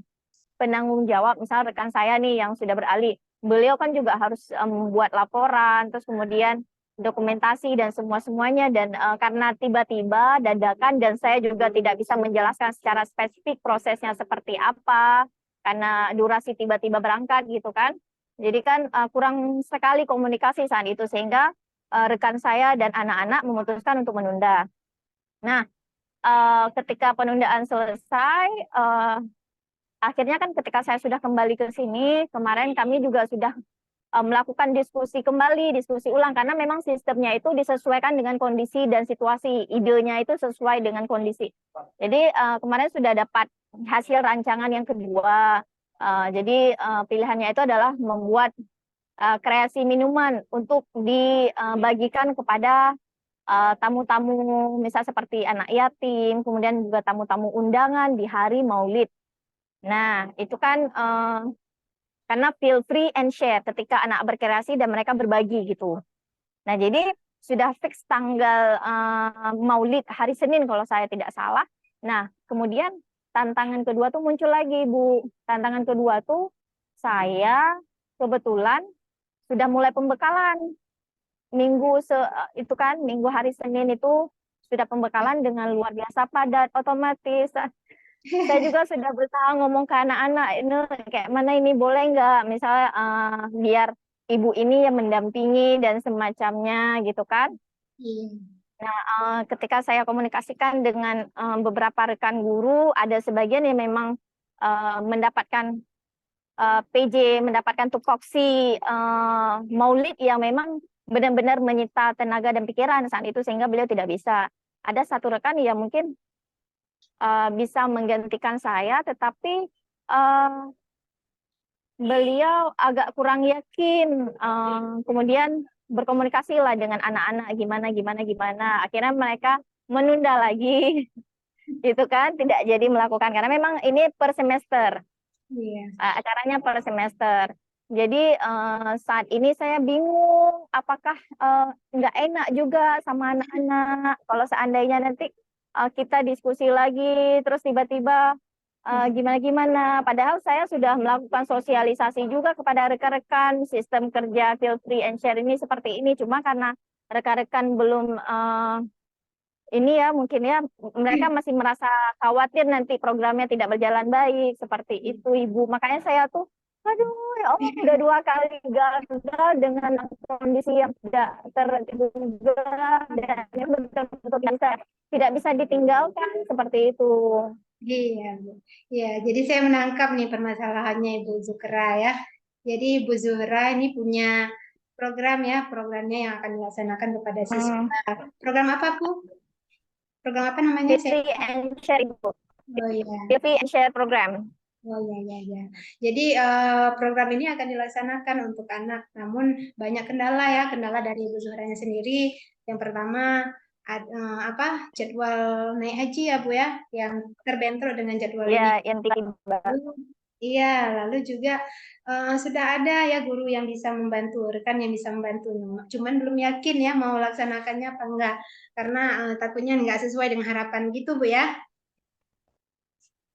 Speaker 1: penanggung jawab, misal rekan saya nih yang sudah beralih, beliau kan juga harus membuat laporan, terus kemudian dokumentasi dan semuanya dan karena tiba-tiba dadakan dan saya juga tidak bisa menjelaskan secara spesifik prosesnya seperti apa karena durasi tiba-tiba berangkat gitu kan. Jadi kan kurang sekali komunikasi saat itu sehingga rekan saya dan anak-anak memutuskan untuk menunda. Nah, ketika penundaan selesai, akhirnya kan ketika saya sudah kembali ke sini, kemarin kami juga sudah melakukan diskusi kembali, diskusi ulang, karena memang sistemnya itu disesuaikan dengan kondisi dan situasi. Idenya itu sesuai dengan kondisi. Jadi kemarin sudah dapat hasil rancangan yang kedua. Jadi pilihannya itu adalah membuat kreasi minuman untuk dibagikan kepada tamu-tamu, misal seperti anak yatim, kemudian juga tamu-tamu undangan di hari Maulid. Nah, itu kan karena feel free and share ketika anak berkreasi dan mereka berbagi gitu. Nah, jadi sudah fix tanggal Maulid hari Senin kalau saya tidak salah. Nah, kemudian tantangan kedua tuh muncul lagi, Bu. Tantangan kedua tuh saya kebetulan sudah mulai pembekalan. Itu kan minggu hari Senin itu sudah pembekalan dengan luar biasa padat, otomatis saya juga sudah berusaha ngomong ke anak-anak ini kayak mana ini boleh nggak misalnya biar ibu ini yang mendampingi dan semacamnya gitu kan. Nah, ketika saya komunikasikan dengan beberapa rekan guru, ada sebagian yang memang mendapatkan PJ, mendapatkan tupoksi Maulid yang memang benar-benar menyita tenaga dan pikiran saat itu sehingga beliau tidak bisa. Ada satu rekan yang mungkin bisa menggantikan saya, tetapi beliau agak kurang yakin, kemudian berkomunikasi lah dengan anak-anak gimana gimana gimana. Akhirnya mereka menunda lagi, itu kan tidak jadi melakukan karena memang ini per semester.
Speaker 3: Iya.
Speaker 1: Acaranya per semester. Jadi saat ini saya bingung apakah nggak enak juga sama anak-anak kalau seandainya nanti kita diskusi lagi terus tiba-tiba gimana-gimana. Padahal saya sudah melakukan sosialisasi juga kepada rekan-rekan sistem kerja feel free and share ini seperti ini. Cuma karena rekan-rekan belum ini ya mungkin ya mereka masih merasa khawatir nanti programnya tidak berjalan baik seperti itu Ibu. Makanya saya tuh aduh ya Allah udah 2 kali gagal dengan kondisi yang tidak terduga dan yang betul-betul tidak bisa ditinggalkan seperti itu.
Speaker 3: Iya, Bu. Ya, jadi saya menangkap nih permasalahannya Ibu Zukra ya. Jadi Ibu Zuhra ini punya program ya, programnya yang akan dilaksanakan kepada siswa. Program apa, Bu? Program apa namanya?
Speaker 1: Feel free and share Ibu.
Speaker 3: Oh iya.
Speaker 1: Feel free and share program.
Speaker 3: Oh iya, iya, iya. Jadi program ini akan dilaksanakan untuk anak, namun banyak kendala ya, kendala dari Ibu Zuhranya sendiri. Yang pertama apa jadwal naik haji ya Bu ya, yang terbentrok dengan jadwal ini.
Speaker 1: Ya, yang tiba.
Speaker 3: Iya, lalu juga sudah ada ya guru yang bisa membantu, rekan yang bisa membantu. Cuman belum yakin ya mau laksanakannya apa enggak, karena takutnya enggak sesuai dengan harapan gitu Bu ya.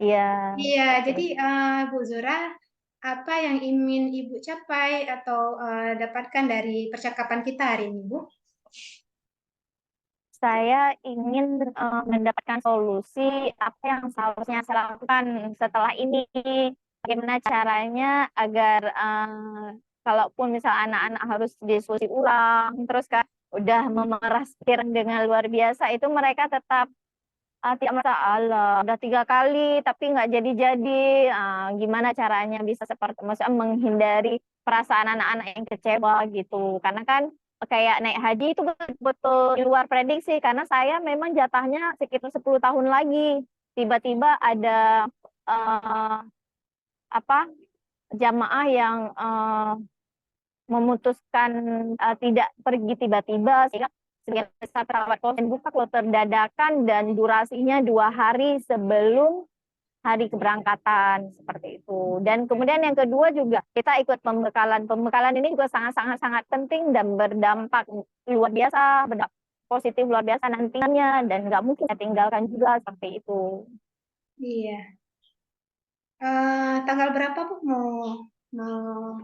Speaker 1: Iya.
Speaker 3: Iya, jadi Bu Zura, apa yang ingin Ibu capai atau dapatkan dari percakapan kita hari ini, Bu?
Speaker 1: Saya ingin mendapatkan solusi apa yang seharusnya saya lakukan setelah ini. Bagaimana caranya agar kalaupun misal anak-anak harus diskusi ulang, terus kan udah memeras pikiran dengan luar biasa, itu mereka tetap tidak merasa Allah udah 3 kali tapi nggak jadi-jadi. Gimana caranya bisa seperti maksudnya menghindari perasaan anak-anak yang kecewa gitu karena kan kayak naik haji itu betul-betul di luar prediksi karena saya memang jatahnya sekitar 10 tahun lagi tiba-tiba ada apa jamaah yang memutuskan tidak pergi tiba-tiba sehingga sebagian perawat COVID buka kloter dadakan dan durasinya 2 hari sebelum hari keberangkatan seperti itu. Dan kemudian yang kedua juga kita ikut pembekalan. Pembekalan ini juga sangat penting dan berdampak luar biasa, berdampak positif luar biasa nantinya dan nggak mungkin tinggalkan juga seperti itu.
Speaker 3: Iya. Tanggal berapa Bu mau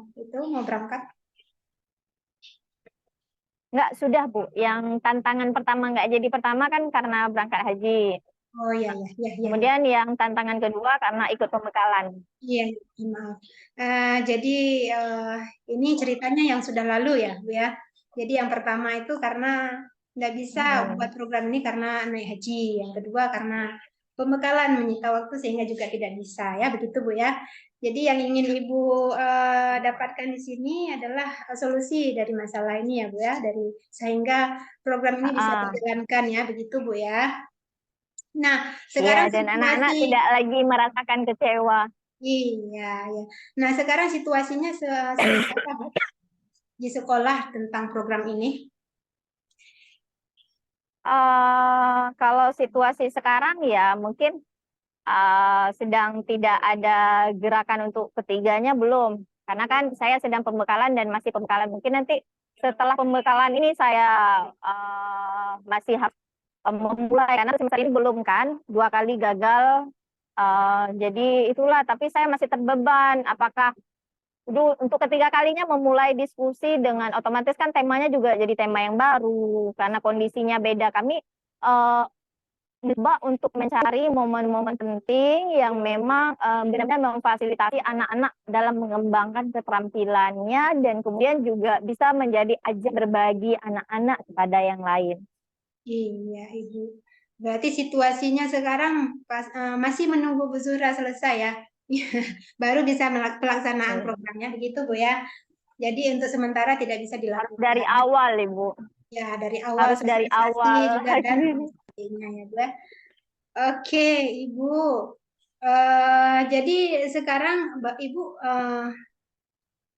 Speaker 3: berangkat?
Speaker 1: Nggak, sudah Bu. Yang tantangan pertama nggak jadi pertama kan karena berangkat haji.
Speaker 3: Oh iya, iya, iya, iya.
Speaker 1: Kemudian yang tantangan kedua karena ikut pembekalan.
Speaker 3: Iya, maaf. Jadi ini ceritanya yang sudah lalu ya, Bu ya. Jadi yang pertama itu karena nggak bisa buat program ini karena naik haji. Yang kedua karena pembekalan menyita waktu sehingga juga tidak bisa ya, begitu Bu ya. Jadi yang ingin Ibu dapatkan di sini adalah solusi dari masalah ini ya Bu ya, dari sehingga program ini bisa dijalankan ya, begitu Bu ya. Nah, sekarang
Speaker 1: Iya, dan anak-anak tidak lagi merasakan kecewa.
Speaker 3: Iya, ya. Nah, sekarang situasinya seperti apa Bu, di sekolah tentang program ini?
Speaker 1: Kalau situasi sekarang ya mungkin sedang tidak ada gerakan untuk ketiganya belum. Karena kan saya sedang pembekalan dan masih pembekalan. Mungkin nanti setelah pembekalan ini saya masih harus memulai karena semester ini belum kan 2 kali gagal. Jadi itulah. Tapi saya masih terbeban. Apakah untuk ketiga kalinya memulai diskusi dengan otomatis kan temanya juga jadi tema yang baru karena kondisinya beda. Kami coba untuk mencari momen-momen penting yang memang benar-benar memfasilitasi anak-anak dalam mengembangkan keterampilannya dan kemudian juga bisa menjadi ajang berbagi anak-anak kepada yang lain.
Speaker 3: Iya, Ibu. Berarti situasinya sekarang masih menunggu Bu Zuhra selesai ya. Baru bisa pelaksanaan programnya begitu Bu ya. Jadi untuk sementara tidak bisa dilakukan.
Speaker 1: Harus dari awal Ibu.
Speaker 3: Ya, dari awal
Speaker 1: harus dari awal
Speaker 3: juga dan sebagainya ya Bu. Oke, Ibu. Jadi sekarang Ibu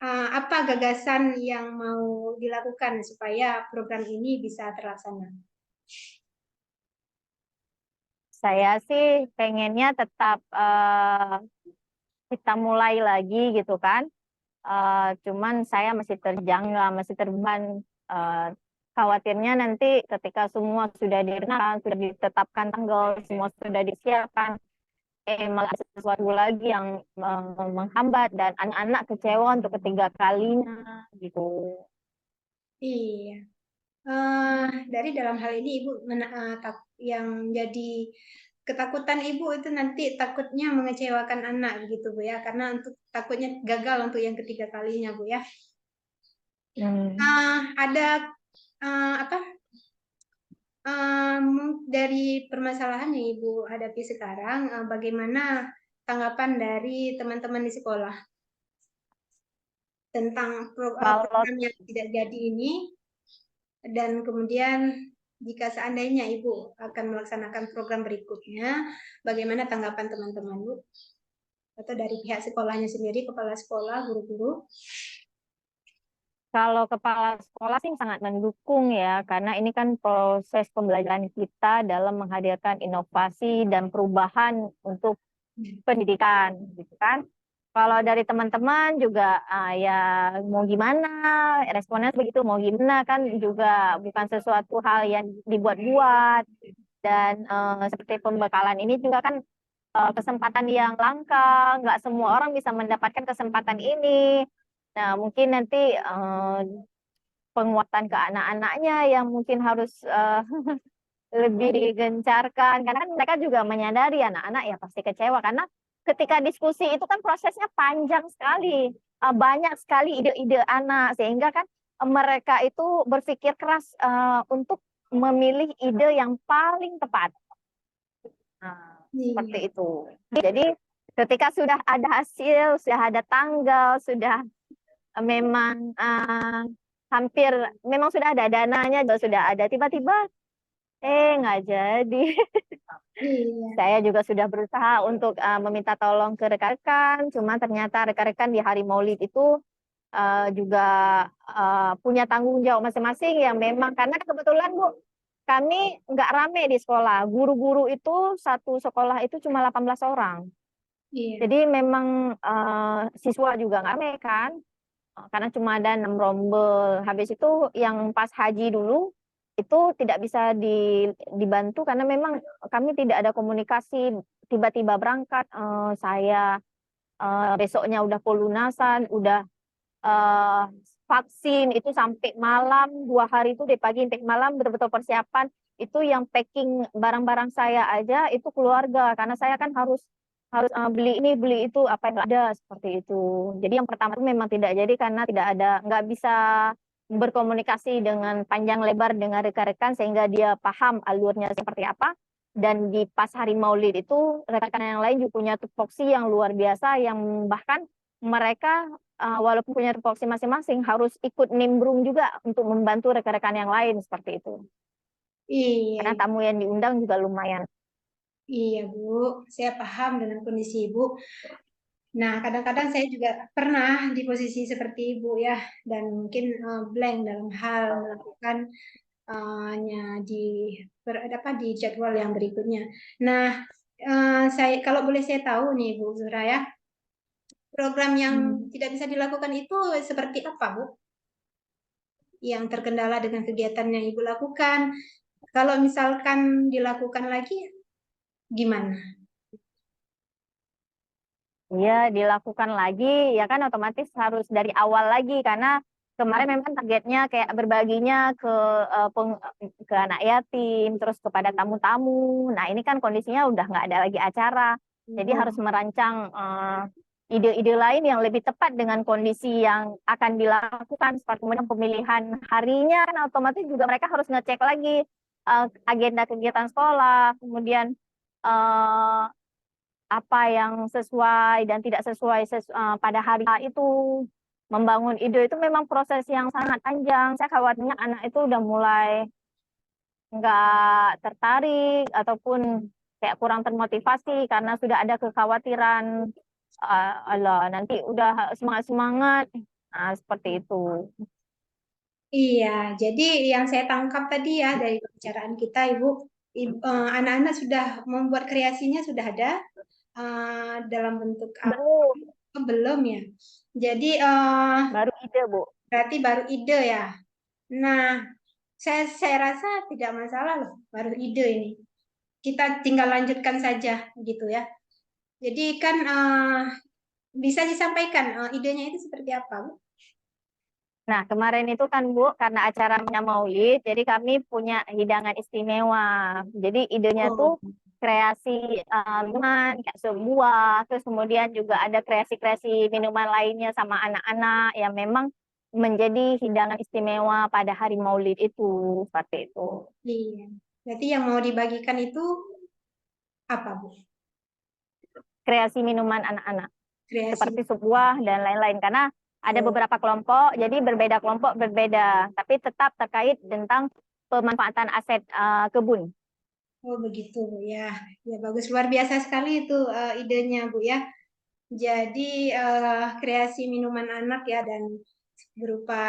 Speaker 3: apa gagasan yang mau dilakukan supaya program ini bisa terlaksana?
Speaker 1: Saya sih pengennya tetap kita mulai lagi gitu kan. Cuman saya masih terjangga, masih terbeban. Eh, Khawatirnya nanti ketika semua sudah direncanakan, sudah ditetapkan tanggal, semua sudah disiapkan, malah ada sesuatu lagi yang menghambat dan anak-anak kecewa untuk ketiga kalinya gitu.
Speaker 3: Iya. Dari dalam hal ini Ibu yang jadi ketakutan Ibu itu nanti takutnya mengecewakan anak begitu Bu ya, karena untuk takutnya gagal untuk yang ketiga kalinya Bu ya.
Speaker 1: Hmm.
Speaker 3: Ada apa dari permasalahan yang Ibu hadapi sekarang, bagaimana tanggapan dari teman-teman di sekolah tentang
Speaker 1: Kalau
Speaker 3: program yang tidak jadi ini, dan kemudian jika seandainya Ibu akan melaksanakan program berikutnya, bagaimana tanggapan teman-teman Bu? Atau dari pihak sekolahnya sendiri, kepala sekolah, guru-guru?
Speaker 1: Kalau kepala sekolah sih sangat mendukung ya, karena ini kan proses pembelajaran kita dalam menghadirkan inovasi dan perubahan untuk pendidikan, gitu kan. Kalau dari teman-teman juga ya mau gimana, responnya begitu mau gimana kan juga bukan sesuatu hal yang dibuat-buat dan seperti pembekalan ini juga kan kesempatan yang langka, nggak semua orang bisa mendapatkan kesempatan ini. Nah, mungkin nanti penguatan ke anak-anaknya yang mungkin harus lebih digencarkan karena kan mereka juga menyadari anak-anak ya pasti kecewa karena ketika diskusi itu kan prosesnya panjang sekali, banyak sekali ide-ide anak sehingga kan mereka itu berpikir keras untuk memilih ide yang paling tepat. Nah, seperti
Speaker 3: Iya.
Speaker 1: itu. Jadi ketika sudah ada hasil, sudah ada tanggal, sudah memang hampir memang sudah ada dananya, juga sudah ada tiba-tiba nggak jadi.
Speaker 3: Iya.
Speaker 1: Saya juga sudah berusaha untuk meminta tolong ke rekan-rekan, cuma ternyata rekan-rekan di hari Maulid itu juga punya tanggung jawab masing-masing yang memang karena kebetulan Bu, kami nggak rame di sekolah. Guru-guru itu satu sekolah itu cuma 18 orang.
Speaker 3: Iya.
Speaker 1: Jadi memang siswa juga nggak rame kan, karena cuma ada 6 rombel. Habis itu yang pas haji dulu itu tidak bisa dibantu karena memang kami tidak ada komunikasi tiba-tiba berangkat saya besoknya udah pelunasan udah eh, vaksin itu sampai malam 2 hari itu dari pagi sampai malam betul-betul persiapan itu yang packing barang-barang saya aja itu keluarga karena saya kan harus harus beli ini beli itu apa yang ada seperti itu. Jadi yang pertama itu memang tidak jadi karena tidak ada nggak bisa berkomunikasi dengan panjang lebar dengan rekan-rekan sehingga dia paham alurnya seperti apa. Dan di pas hari Maulid itu rekan-rekan yang lain juga punya tupoksi yang luar biasa yang bahkan mereka walaupun punya tupoksi masing-masing harus ikut nimbrung juga untuk membantu rekan-rekan yang lain seperti itu. Karena
Speaker 3: Iya.
Speaker 1: tamu yang diundang juga lumayan.
Speaker 3: Iya, Bu. Saya paham dengan kondisi Ibu. Nah, kadang-kadang saya juga pernah di posisi seperti Ibu ya, dan mungkin blank dalam hal melakukan nya di apa di jadwal yang berikutnya. Nah, saya kalau boleh saya tahu nih Bu Zura ya, program yang tidak bisa dilakukan itu seperti apa Bu? Yang terkendala dengan kegiatan yang Ibu lakukan. Kalau misalkan dilakukan lagi, gimana?
Speaker 1: Iya, dilakukan lagi, ya kan otomatis harus dari awal lagi karena kemarin memang targetnya kayak berbaginya ke anak yatim, terus kepada tamu-tamu. Nah, ini kan kondisinya udah nggak ada lagi acara, jadi harus
Speaker 3: Oh,
Speaker 1: merancang ide-ide lain yang lebih tepat dengan kondisi yang akan dilakukan. Seperti kemudian pemilihan harinya kan otomatis juga mereka harus ngecek lagi agenda kegiatan sekolah, kemudian eh, apa yang sesuai dan tidak sesuai pada hari itu membangun ide itu memang proses yang sangat panjang. Saya khawatirnya anak itu udah mulai nggak tertarik ataupun kayak kurang termotivasi karena sudah ada kekhawatiran Allah nanti udah semangat semangat Nah, seperti itu.
Speaker 3: Iya, jadi yang saya tangkap tadi ya dari pembicaraan kita, Ibu, anak-anak sudah membuat kreasinya sudah ada dalam bentuk apa?
Speaker 1: Belum,
Speaker 3: Belum ya. Jadi
Speaker 1: baru ide, Bu.
Speaker 3: berarti baru ide ya. Nah, saya rasa tidak masalah loh, baru ide ini. Kita tinggal lanjutkan saja gitu ya. Jadi kan bisa disampaikan idenya itu seperti apa, Bu?
Speaker 1: Nah, kemarin itu kan Bu, karena acaranya Maulid, jadi kami punya hidangan istimewa. Jadi idenya tuh
Speaker 3: Oh,
Speaker 1: kreasi minuman, kayak sebuah, terus kemudian juga ada kreasi-kreasi minuman lainnya sama anak-anak yang memang menjadi hidangan istimewa pada hari Maulid itu, seperti itu.
Speaker 3: iya. Berarti yang mau dibagikan itu apa, Bu?
Speaker 1: Kreasi minuman anak-anak,
Speaker 3: Kreasi.
Speaker 1: seperti sebuah dan lain-lain. Karena ada
Speaker 3: Oh,
Speaker 1: beberapa kelompok, jadi berbeda kelompok berbeda, tapi tetap terkait tentang pemanfaatan aset kebun.
Speaker 3: oh begitu, Bu ya. Ya bagus, luar biasa sekali itu idenya, Bu ya. Jadi kreasi minuman anak ya dan berupa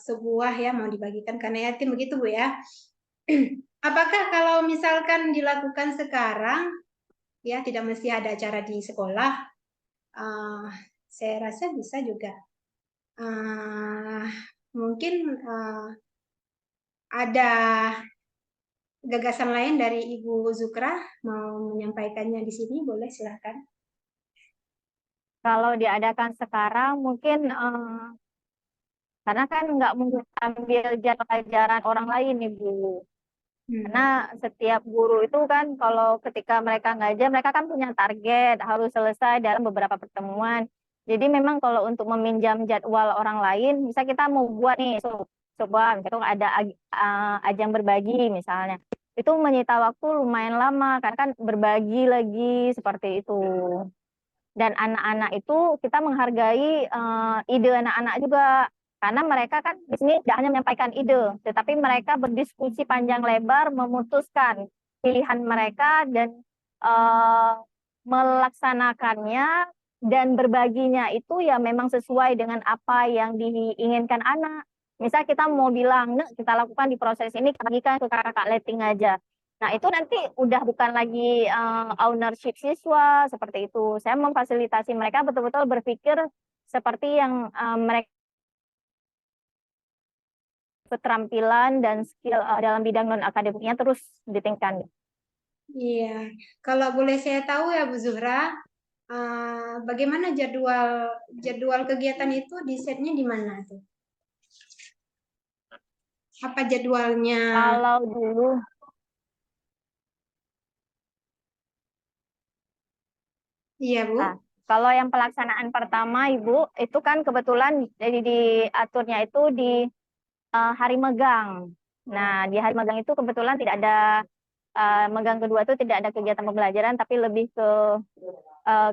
Speaker 3: sebuah ya mau dibagikan karena yatim begitu, Bu ya. Apakah kalau misalkan dilakukan sekarang ya tidak mesti ada acara di sekolah, eh, saya rasa bisa juga. eh, Mungkin ada gagasan lain dari Ibu Zukra mau menyampaikannya di sini, boleh silahkan.
Speaker 1: Kalau diadakan sekarang mungkin karena kan nggak mungkin ambil jadwal pelajaran orang lain nih Bu.
Speaker 3: Hmm.
Speaker 1: Karena setiap guru itu kan kalau ketika mereka ngajar, mereka kan punya target harus selesai dalam beberapa pertemuan. Jadi memang kalau untuk meminjam jadwal orang lain, bisa kita mau buat nih coba misalnya ada ajang berbagi misalnya. Itu menyita waktu lumayan lama karena kan berbagi lagi seperti itu. Dan anak-anak itu kita menghargai ide anak-anak juga karena mereka kan di sini tidak hanya menyampaikan ide tetapi mereka berdiskusi panjang lebar memutuskan pilihan mereka dan uh, melaksanakannya dan berbaginya itu ya memang sesuai dengan apa yang diinginkan anak. Misal kita mau bilang, "Nek, kita lakukan di proses ini, bagikan ke kakak letting aja." Nah, itu nanti udah bukan lagi ownership siswa seperti itu. Saya memfasilitasi mereka betul-betul berpikir seperti yang mereka keterampilan dan skill dalam bidang non akademiknya terus ditingkatkan.
Speaker 3: Iya, kalau boleh saya tahu ya Bu Zuhra, bagaimana jadwal jadwal kegiatan itu di setnya di mana tuh? Apa jadwalnya?
Speaker 1: Kalau dulu,
Speaker 3: Iya Bu.
Speaker 1: nah, kalau yang pelaksanaan pertama Ibu, itu kan kebetulan jadi diaturnya itu di hari megang. Nah, di hari megang itu kebetulan tidak ada megang kedua itu tidak ada kegiatan pembelajaran, tapi lebih ke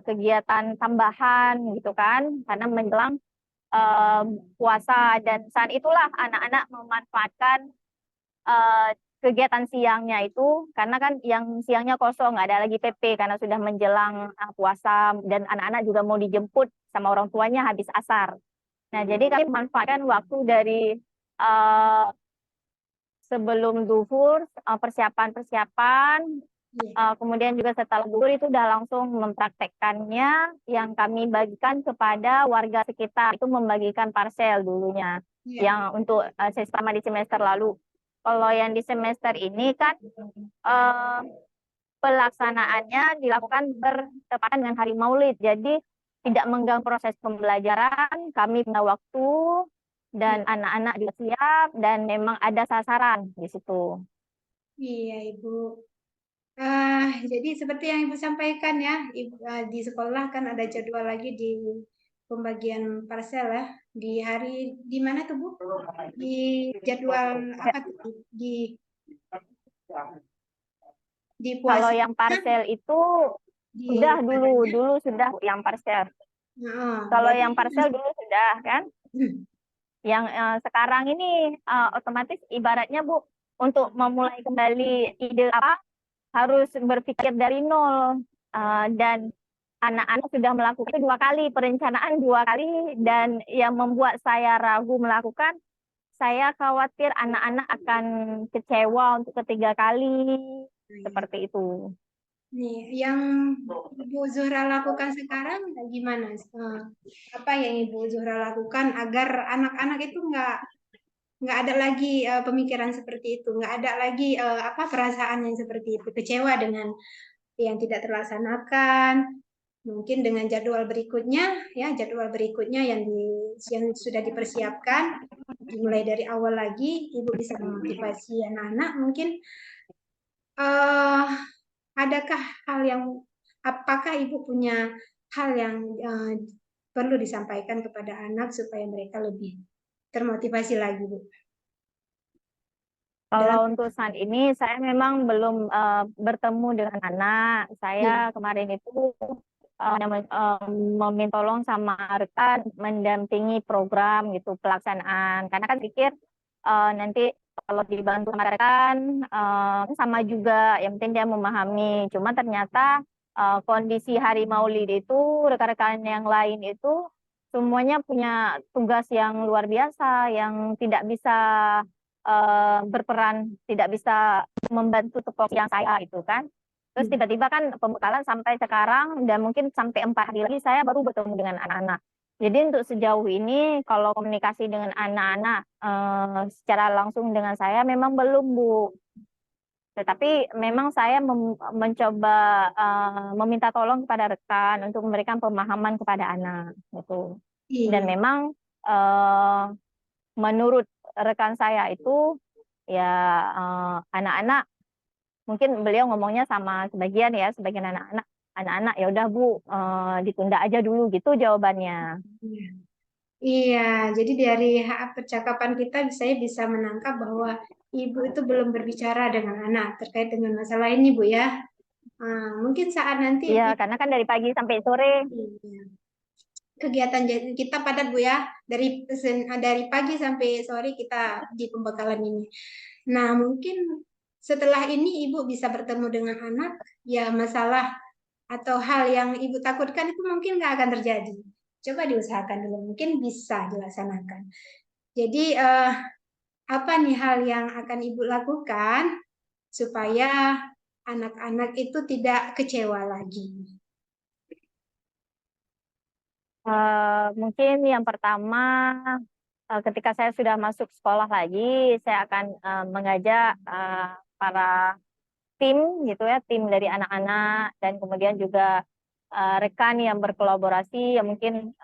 Speaker 1: kegiatan tambahan gitu kan, karena menjelang eh, puasa dan saat itulah anak-anak memanfaatkan eh, kegiatan siangnya itu karena kan yang siangnya kosong nggak ada lagi PP karena sudah menjelang puasa dan anak-anak juga mau dijemput sama orang tuanya habis asar. Nah, jadi kami memanfaatkan waktu dari eh, sebelum duhur persiapan-persiapan.
Speaker 3: Iya.
Speaker 1: Kemudian juga setelah gugur itu udah langsung mempraktekkannya yang kami bagikan kepada warga sekitar. Itu membagikan parcel dulunya
Speaker 3: Iya.
Speaker 1: yang untuk sesama di semester lalu. Kalau yang di semester ini kan eh, pelaksanaannya dilakukan bertepatan dengan hari Maulid. Jadi tidak mengganggu proses pembelajaran. Kami punya waktu dan anak-anak juga siap dan memang ada sasaran di situ.
Speaker 3: Iya Ibu. Jadi seperti yang Ibu sampaikan ya, di sekolah kan ada jadwal lagi di pembagian parcel ya. Di hari di mana tuh Bu? Di jadwal apa tuh? Di
Speaker 1: Kalau
Speaker 3: puasa
Speaker 1: yang parcel itu
Speaker 3: di
Speaker 1: sudah
Speaker 3: lebarannya.
Speaker 1: dulu sudah yang parcel. Kalau
Speaker 3: Berarti
Speaker 1: yang parcel dulu sudah kan. Yang sekarang ini otomatis ibaratnya Bu untuk memulai kembali ide apa harus berpikir dari nol dan anak-anak sudah melakukan itu 2 kali, perencanaan 2 kali, dan yang membuat saya ragu melakukan, saya khawatir anak-anak akan kecewa untuk ketiga kali, seperti itu.
Speaker 3: Nih, yang Ibu Zuhra lakukan sekarang gimana? Apa yang Ibu Zuhra lakukan agar anak-anak itu nggak ada lagi pemikiran seperti itu, nggak ada lagi apa perasaan yang seperti itu, kecewa dengan yang tidak terlaksanakan, mungkin dengan jadwal berikutnya, ya jadwal berikutnya yang sudah dipersiapkan, dimulai dari awal lagi, Ibu bisa memotivasi anak-anak, mungkin eh adakah hal yang, apakah Ibu punya hal yang perlu disampaikan kepada anak supaya mereka lebih termotivasi lagi, Bu? Dalam
Speaker 1: Kalau untuk saat ini saya memang belum bertemu dengan anak.
Speaker 3: ya,
Speaker 1: Saya kemarin itu meminta tolong sama rekan mendampingi program gitu pelaksanaan. Karena kan pikir nanti kalau dibantu sama rekan sama juga, yang penting dia memahami. Cuma ternyata kondisi hari Maulid itu rekan-rekan yang lain itu semuanya punya tugas yang luar biasa, yang tidak bisa berperan, tidak bisa membantu tupoksi yang saya itu kan. Terus tiba-tiba kan pembekalan sampai sekarang dan mungkin sampai 4 hari lagi saya baru bertemu dengan anak-anak. Jadi untuk sejauh ini kalau komunikasi dengan anak-anak secara langsung dengan saya memang belum, Bu. Tetapi memang saya mencoba meminta tolong kepada rekan untuk memberikan pemahaman kepada anak gitu. Dan
Speaker 3: iya,
Speaker 1: memang menurut rekan saya itu ya anak-anak, mungkin beliau ngomongnya sama sebagian anak-anak ya udah Bu, ditunda aja dulu gitu jawabannya.
Speaker 3: iya. Iya, jadi dari percakapan kita saya bisa menangkap bahwa ibu itu belum berbicara dengan anak terkait dengan masalah ini, Bu ya. Mungkin saat nanti
Speaker 1: Iya, karena kan dari pagi sampai sore.
Speaker 3: iya, kegiatan kita padat, Bu ya. Dari pagi sampai sore kita di pembekalan ini. Nah, mungkin setelah ini ibu bisa bertemu dengan anak, ya masalah atau hal yang ibu takutkan itu mungkin nggak akan terjadi. Coba diusahakan dulu, mungkin bisa dilaksanakan. Jadi apa nih hal yang akan ibu lakukan supaya anak-anak itu tidak kecewa lagi?
Speaker 1: Mungkin yang pertama ketika saya sudah masuk sekolah lagi, saya akan mengajak para tim gitu ya, tim dari anak-anak dan kemudian juga rekan yang berkolaborasi yang mungkin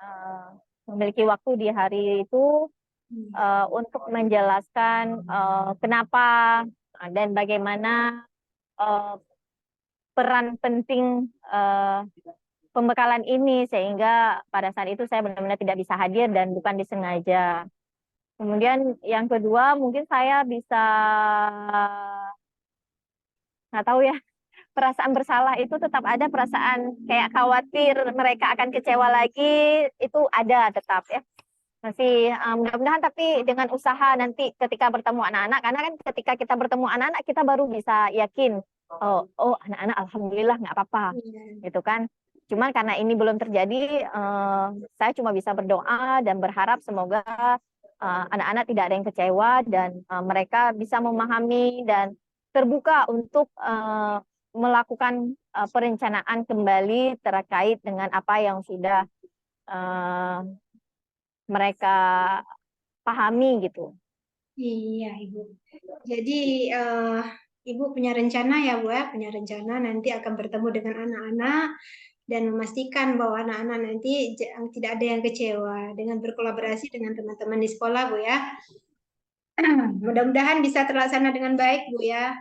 Speaker 1: memiliki waktu di hari itu untuk menjelaskan kenapa dan bagaimana uh, peran penting pembekalan ini, sehingga pada saat itu saya benar-benar tidak bisa hadir dan bukan disengaja. Kemudian yang kedua mungkin saya bisa, nggak tahu ya, perasaan bersalah itu tetap ada, perasaan kayak khawatir mereka akan kecewa lagi itu ada tetap ya. Masih mudah-mudahan, tapi dengan usaha nanti ketika bertemu anak-anak, karena kan ketika kita bertemu anak-anak kita baru bisa yakin, oh anak-anak alhamdulillah nggak apa-apa
Speaker 3: Iya.
Speaker 1: gitu kan. Cuman karena ini belum terjadi, saya cuma bisa berdoa dan berharap semoga anak-anak tidak ada yang kecewa dan mereka bisa memahami dan terbuka untuk melakukan perencanaan kembali terkait dengan apa yang sudah uh, mereka pahami gitu.
Speaker 3: Iya, Ibu. Jadi Ibu punya rencana ya, Bu ya, punya rencana nanti akan bertemu dengan anak-anak dan memastikan bahwa anak-anak nanti tidak ada yang kecewa dengan berkolaborasi dengan teman-teman di sekolah, Bu ya. Mudah-mudahan bisa terlaksana dengan baik, Bu ya.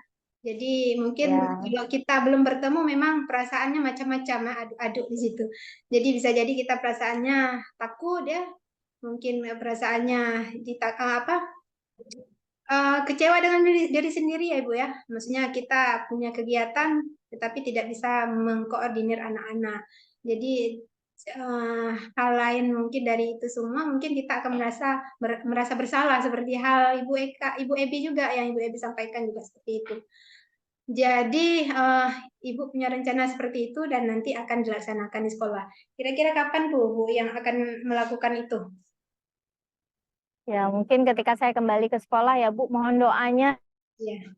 Speaker 3: Jadi mungkin
Speaker 1: Ya,
Speaker 3: kalau kita belum bertemu memang perasaannya macam-macam ya, aduk-aduk di situ. Jadi bisa jadi kita perasaannya takut ya, mungkin perasaannya apa kecewa dengan diri sendiri ya Ibu ya. Maksudnya kita punya kegiatan tetapi tidak bisa mengkoordinir anak-anak. Jadi hal lain mungkin dari itu semua mungkin kita akan merasa bersalah seperti hal Ibu Eka, Ibu Ebi juga yang Ibu Ebi sampaikan juga seperti itu. Jadi Ibu punya rencana seperti itu dan nanti akan dilaksanakan di sekolah. Kira-kira kapan Bu yang akan melakukan itu?
Speaker 1: Ya, mungkin ketika saya kembali ke sekolah ya Bu, mohon doanya
Speaker 3: Iya,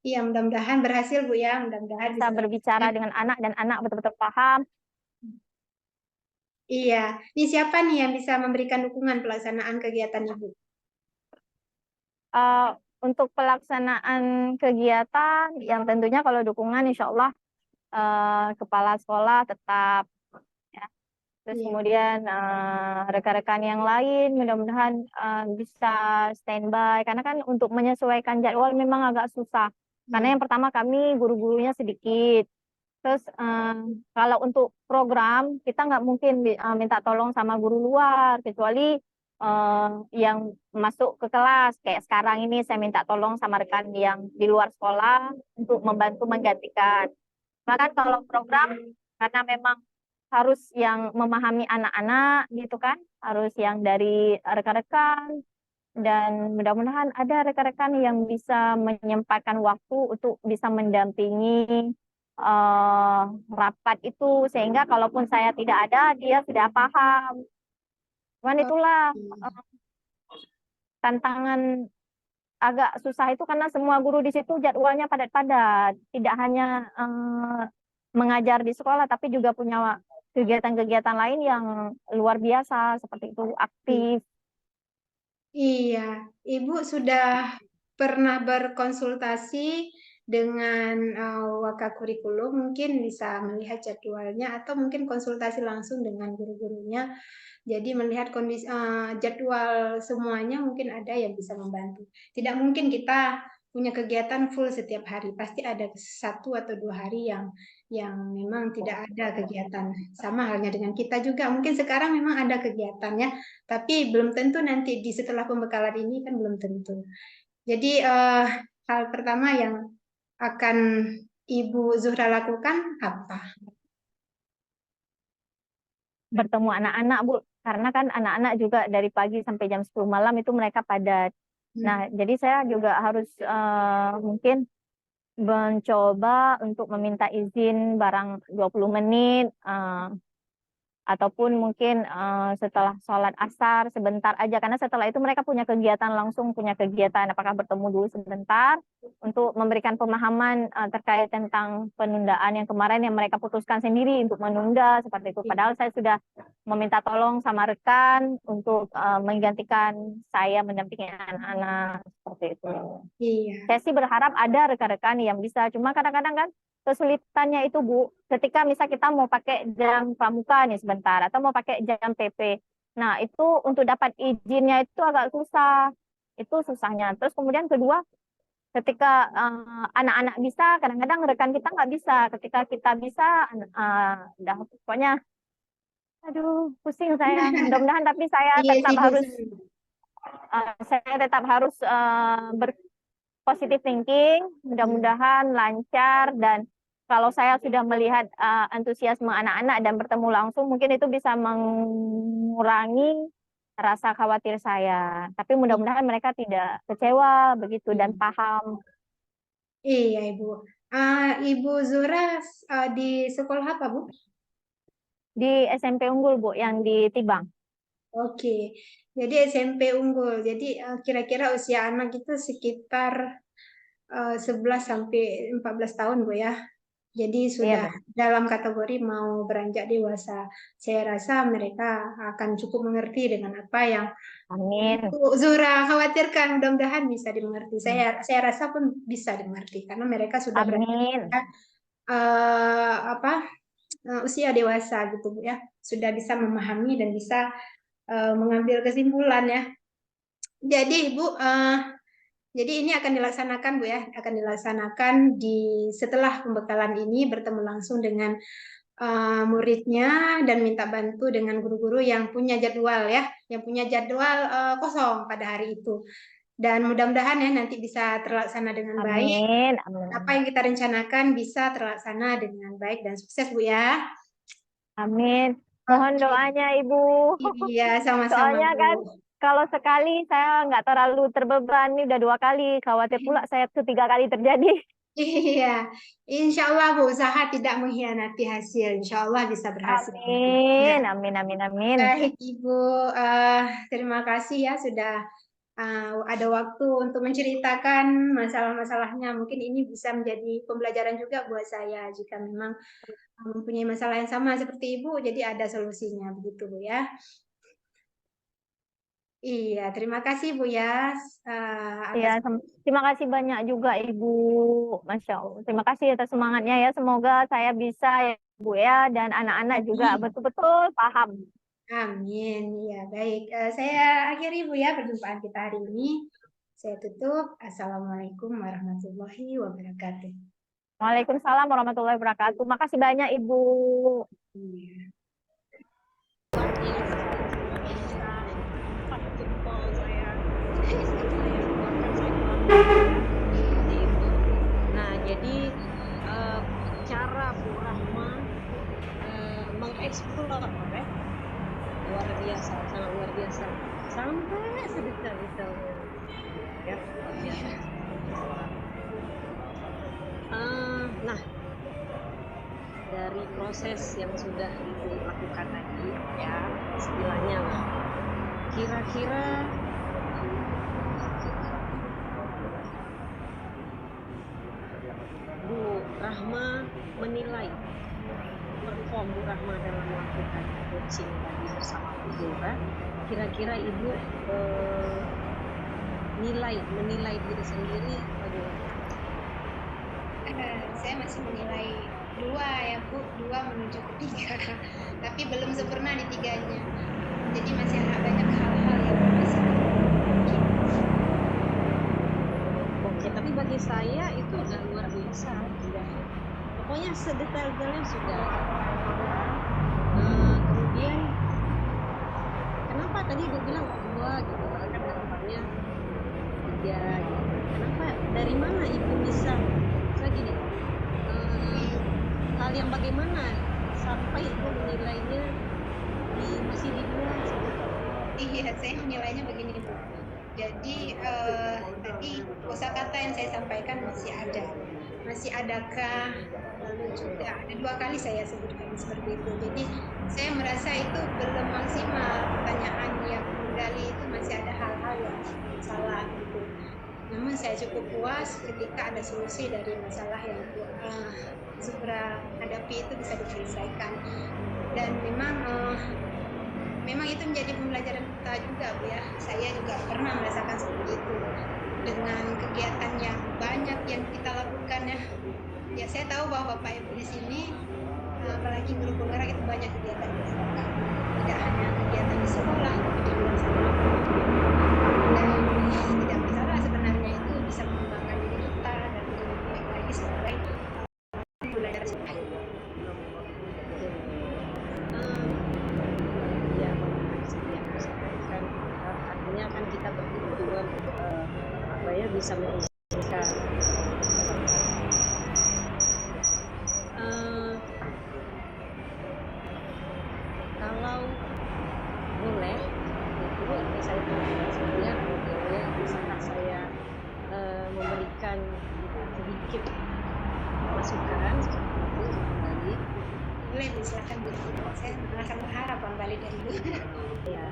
Speaker 3: iya mudah-mudahan berhasil Bu ya, mudah-mudahan
Speaker 1: bisa
Speaker 3: bisa
Speaker 1: berbicara
Speaker 3: terlaksana.
Speaker 1: dengan anak dan anak betul-betul paham.
Speaker 3: Iya, ini siapa nih yang bisa memberikan dukungan pelaksanaan kegiatan Ibu?
Speaker 1: Eh, untuk pelaksanaan kegiatan, yang tentunya kalau dukungan insya Allah kepala sekolah tetap ya. Terus
Speaker 3: Iya.
Speaker 1: kemudian rekan-rekan yang lain mudah-mudahan bisa standby karena kan untuk menyesuaikan jadwal memang agak susah. Karena
Speaker 3: Hmm.
Speaker 1: yang pertama kami guru-gurunya sedikit. Terus kalau untuk program kita nggak mungkin minta tolong sama guru luar kecuali yang masuk ke kelas. Kayak sekarang ini saya minta tolong sama rekan yang di luar sekolah untuk membantu menggantikan. Bahkan kalau program karena memang harus yang memahami anak-anak gitu kan, harus yang dari rekan-rekan dan mudah-mudahan ada rekan-rekan yang bisa menyempatkan waktu untuk bisa mendampingi eh, rapat itu sehingga kalaupun saya tidak ada dia sudah paham. Cuman itulah
Speaker 3: Oke.
Speaker 1: tantangan agak susah itu karena semua guru di situ jadwalnya padat-padat, tidak hanya mengajar di sekolah tapi juga punya kegiatan-kegiatan lain yang luar biasa seperti itu aktif.
Speaker 3: Iya, Ibu sudah pernah berkonsultasi dengan Wakakurikulum, mungkin bisa melihat jadwalnya atau mungkin konsultasi langsung dengan guru-gurunya. Jadi melihat kondisi jadwal semuanya mungkin ada yang bisa membantu. Tidak mungkin kita punya kegiatan full setiap hari. Pasti ada 1 atau 2 hari yang memang tidak ada kegiatan. Sama halnya dengan kita juga. Mungkin sekarang memang ada kegiatan ya, tapi belum tentu nanti di setelah pembekalan ini kan belum tentu. Jadi hal pertama yang akan Ibu Zuhra lakukan apa?
Speaker 1: Bertemu anak-anak Bu karena kan anak-anak juga dari pagi sampai jam 10 malam itu mereka padat.
Speaker 3: Hmm.
Speaker 1: Nah, jadi saya juga harus mungkin mencoba untuk meminta izin barang 20 menit ataupun mungkin setelah sholat asar sebentar aja karena setelah itu mereka punya kegiatan langsung punya kegiatan apakah bertemu dulu sebentar untuk memberikan pemahaman terkait tentang penundaan yang kemarin yang mereka putuskan sendiri untuk menunda seperti itu padahal saya sudah meminta tolong sama rekan untuk menggantikan saya mendampingi anak-anak seperti itu.
Speaker 3: Iya.
Speaker 1: Saya sih berharap ada rekan-rekan yang bisa, cuma kadang-kadang kan kesulitannya itu Bu, ketika misal kita mau pakai jam pramuka nih sebentar, atau mau pakai jam PP. Nah itu untuk dapat izinnya itu agak susah, itu susahnya. Terus kemudian kedua, ketika anak-anak bisa, kadang-kadang rekan kita nggak bisa. Ketika kita bisa, udah pokoknya, aduh pusing saya. Mudah-mudahan tapi
Speaker 3: Iya sih Bu.
Speaker 1: saya tetap harus positive thinking,
Speaker 3: Hmm.
Speaker 1: mudah-mudahan lancar dan kalau saya sudah melihat antusiasme anak-anak dan bertemu langsung, mungkin itu bisa mengurangi rasa khawatir saya. Tapi mudah-mudahan mereka tidak kecewa begitu dan
Speaker 3: Iya.
Speaker 1: paham.
Speaker 3: Iya, Ibu. Ibu Zura di sekolah apa, Bu?
Speaker 1: Di SMP Unggul, Bu, yang di Tibang.
Speaker 3: Oke. Jadi SMP unggul. Jadi kira-kira usia anak itu sekitar 11 sampai 14 tahun, Bu ya. Jadi
Speaker 1: Iya,
Speaker 3: sudah
Speaker 1: Bu.
Speaker 3: dalam kategori mau beranjak dewasa. Saya rasa mereka akan cukup mengerti dengan apa yang
Speaker 1: Amin.
Speaker 3: Bu Zura khawatirkan. Mudah-mudahan bisa dimengerti. Saya rasa pun bisa dimengerti karena mereka sudah beranjak
Speaker 1: Amin.
Speaker 3: apa usia dewasa gitu Bu ya, sudah bisa memahami dan bisa mengambil kesimpulan ya. Jadi Ibu, jadi ini akan dilaksanakan Bu ya, akan dilaksanakan di setelah pembekalan ini bertemu langsung dengan muridnya dan minta bantu dengan guru-guru yang punya jadwal ya, yang punya jadwal kosong pada hari itu. Dan mudah-mudahan ya nanti bisa terlaksana dengan baik.
Speaker 1: Amin.
Speaker 3: Apa
Speaker 1: Amin.
Speaker 3: yang kita rencanakan bisa terlaksana dengan baik dan sukses Bu ya.
Speaker 1: Amin. Mohon
Speaker 3: Oke.
Speaker 1: doanya, Ibu.
Speaker 3: Iya, sama-sama
Speaker 1: Soalnya
Speaker 3: Bu.
Speaker 1: kan kalau sekali saya nggak terlalu terbeban, ini udah 2 kali, khawatir pula saya ketiga kali terjadi.
Speaker 3: Iya, insya Allah berusaha tidak mengkhianati hasil. Insya Allah bisa berhasil. Ya,
Speaker 1: Amin, amin, amin, amin.
Speaker 3: baik Ibu, terima kasih ya sudah ada waktu untuk menceritakan masalah-masalahnya. Mungkin ini bisa menjadi pembelajaran juga buat saya jika memang mempunyai masalah yang sama seperti Ibu, jadi ada solusinya begitu Bu ya. Iya, terima kasih Bu ya
Speaker 1: Ya,
Speaker 3: atas
Speaker 1: terima kasih banyak juga Ibu. Masya Allah. Terima kasih atas semangatnya ya. Semoga saya bisa ya Bu ya, dan anak-anak juga betul-betul paham.
Speaker 3: Amin. Ya, baik. Saya akhiri Bu ya perjumpaan kita hari ini. Saya tutup. Assalamualaikum warahmatullahi wabarakatuh.
Speaker 1: Waalaikumsalam warahmatullahi wabarakatuh. Makasih banyak Ibu.
Speaker 3: Iya.
Speaker 2: luar biasa luar biasa empat jempol saya keluarkan saya seperti itu. Nah jadi cara Bu Rahma mengeksplor luar biasa, sangat luar biasa, sampai sedetail-detailnya ya, luar biasa. Nah, dari proses yang sudah Ibu lakukan tadi ya, istilahnya lah, kira-kira Bu Rahma menilai perform Bu Rahma dalam melakukan coaching tadi bersama Bu Dora, kira-kira Ibu menilai diri sendiri bagaimana?
Speaker 3: Saya masih menilai 2 ya Bu, 2 menuju ke 3, tapi belum sempurna di 3-nya. Jadi masih ada banyak hal-hal yang masih
Speaker 2: Oke, tapi bagi saya itu udah luar biasa, sudah. Pokoknya sedetail-detailnya sudah. Kemudian kenapa tadi Ibu bilang 2 gitu, kan harapannya 3 gitu. Kenapa? Dari mana Ibu bisa? Saya gini, hal yang bagaimana sampai Ibu menilainya masih di 2 seperti itu?
Speaker 3: Iya, saya menilainya begini Bu. Jadi tadi kosakata yang saya sampaikan masih adakah, lalu juga ada 2 kali saya sebutkan seperti itu. Jadi saya merasa itu belum maksimal, pertanyaan yang menggali itu masih ada hal-hal yang salah gitu. Namun saya cukup puas ketika ada solusi dari masalah yang Zubra hadapi itu bisa diselesaikan. Dan memang itu menjadi pembelajaran kita juga Bu ya. Saya juga pernah merasakan seperti itu dengan kegiatan yang banyak yang kita lakukan ya. Ya saya tahu bahwa Bapak Ibu di sini apalagi guru penggerak itu banyak kegiatan yang dilakukan. Tidak hanya kegiatan di sekolah, tapi di luar sana. Dan tidak masalah sebenarnya, itu bisa mengembangkan diri kita dan menjadi lebih baik lagi sebagai belajar sekolah.
Speaker 2: Ya, seperti yang saya sampaikan, artinya kan kita berdua bisa mengizinkan. Kalau boleh, itu saya sebenarnya bisakah saya memberikan sedikit masukan seperti itu kembali?
Speaker 3: Boleh, silakan Bu. Saya merasa berharap kembali dari Bu.
Speaker 2: Ya,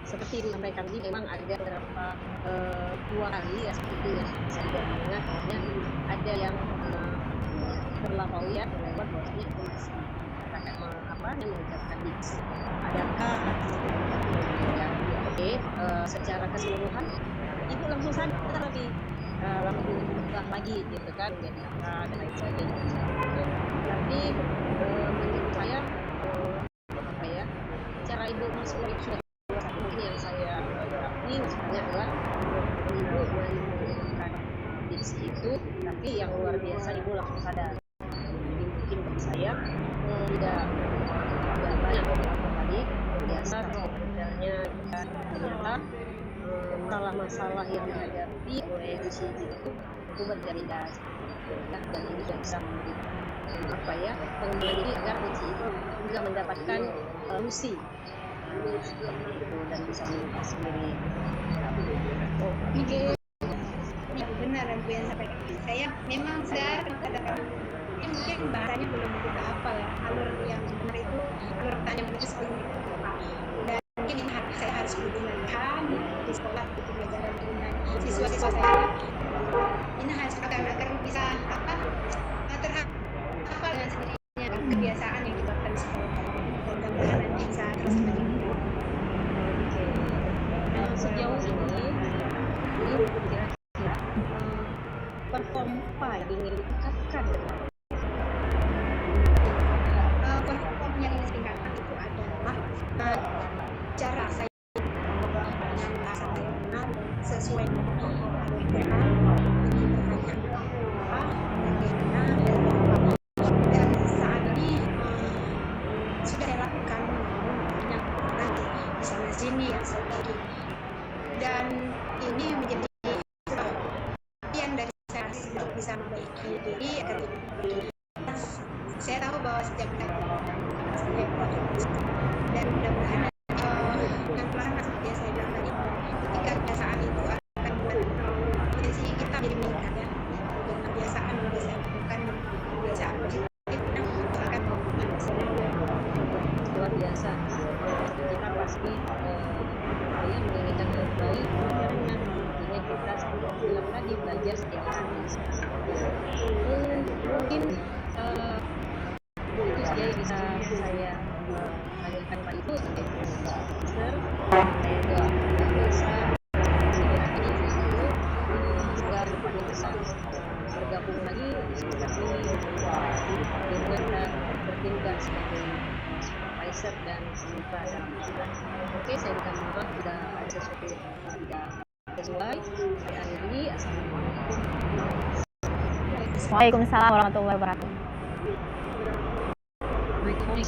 Speaker 2: seperti disampaikan tadi memang ada beberapa 2 kali ya seperti yang saya juga mendengar bahwasanya ada yang terlampaui ya lewat bahwasanya itu masih mengucapkan diksi. Adakah ya, oke, secara keseluruhan Ibu langsung sadar lebih langsung berubah lagi gitu kan jadi apa dan lain sebagainya. Tapi menurut saya apa ya, cara Ibu masuk sudah mungkin yang saya berarti maksudnya adalah Ibu menggunakan diksi itu, tapi yang luar biasa Ibu langsung sadar. Mungkin bagi saya tidak banyak beberapa kali biasa sebenarnya ternyata masalah-masalah yang dihadapi oleh diksi itu berbeda dan ini bisa menjadi apa ya, pengembangan diri agar diksi itu juga mendapatkan solusi dan bisa mengatasi diri. Oke.
Speaker 3: Ya, benar Ibu yang sampaikan. Saya memang sadar kadang-kadang mungkin bahasanya belum kita hafal ya. Alur yang benar itu, alur tanya benar itu seperti itu. Dan mungkin ini saya harus gunakan di sekolah untuk pelajaran dengan siswa-siswa saya. Ini harus agar bisa terhafal dengan sendirinya kan kebiasaan yang dilakukan di sekolah. Mudah-mudahan nanti bisa terus melanjutkan.
Speaker 2: Sejauh ini kira-kira performa apa yang ingin ditingkatkan?
Speaker 3: Perform yang ingin ditingkatkan itu adalah cara saya dengan bahasa saya benar sesuai dengan KWPA, ini pertanyaan apa, bagaimana, dan saat ini sudah saya lakukan banyak nanti di sana sini ya sedikit, dan ini menjadi bagian dari saya untuk bisa memperbaiki diri agar lebih baik. Saya tahu bahwa setiap hari saya dan mudah-mudahan pelan-pelan seperti yang saya bilang tadi, ketika kebiasaan itu akan membuat potensi kita menjadi meningkat ya. Dengan kebiasaan yang saya lakukan, kebiasaan positif itu akan
Speaker 2: Luar biasa. Kita pasti saya menginginkan yang terbaik karena intinya kita seperti bilang tadi belajar setiap hari. Mungkin itu saja yang bisa saya tanyakan Pak Ibu sebagai profesor. Saya juga bisa segera ini dulu semoga Pak Ibu bisa bergabung lagi diskusi dengan dan bertindak sebagai supervisor dan mitra dalam masyarakat. Oke, saya minta maaf jika ada sesuatu yang tidak sesuai. Saya akhiri. Assalamualaikum.
Speaker 1: Waalaikumsalam warahmatullahi wabarakatuh.
Speaker 2: Waalaikumsalam.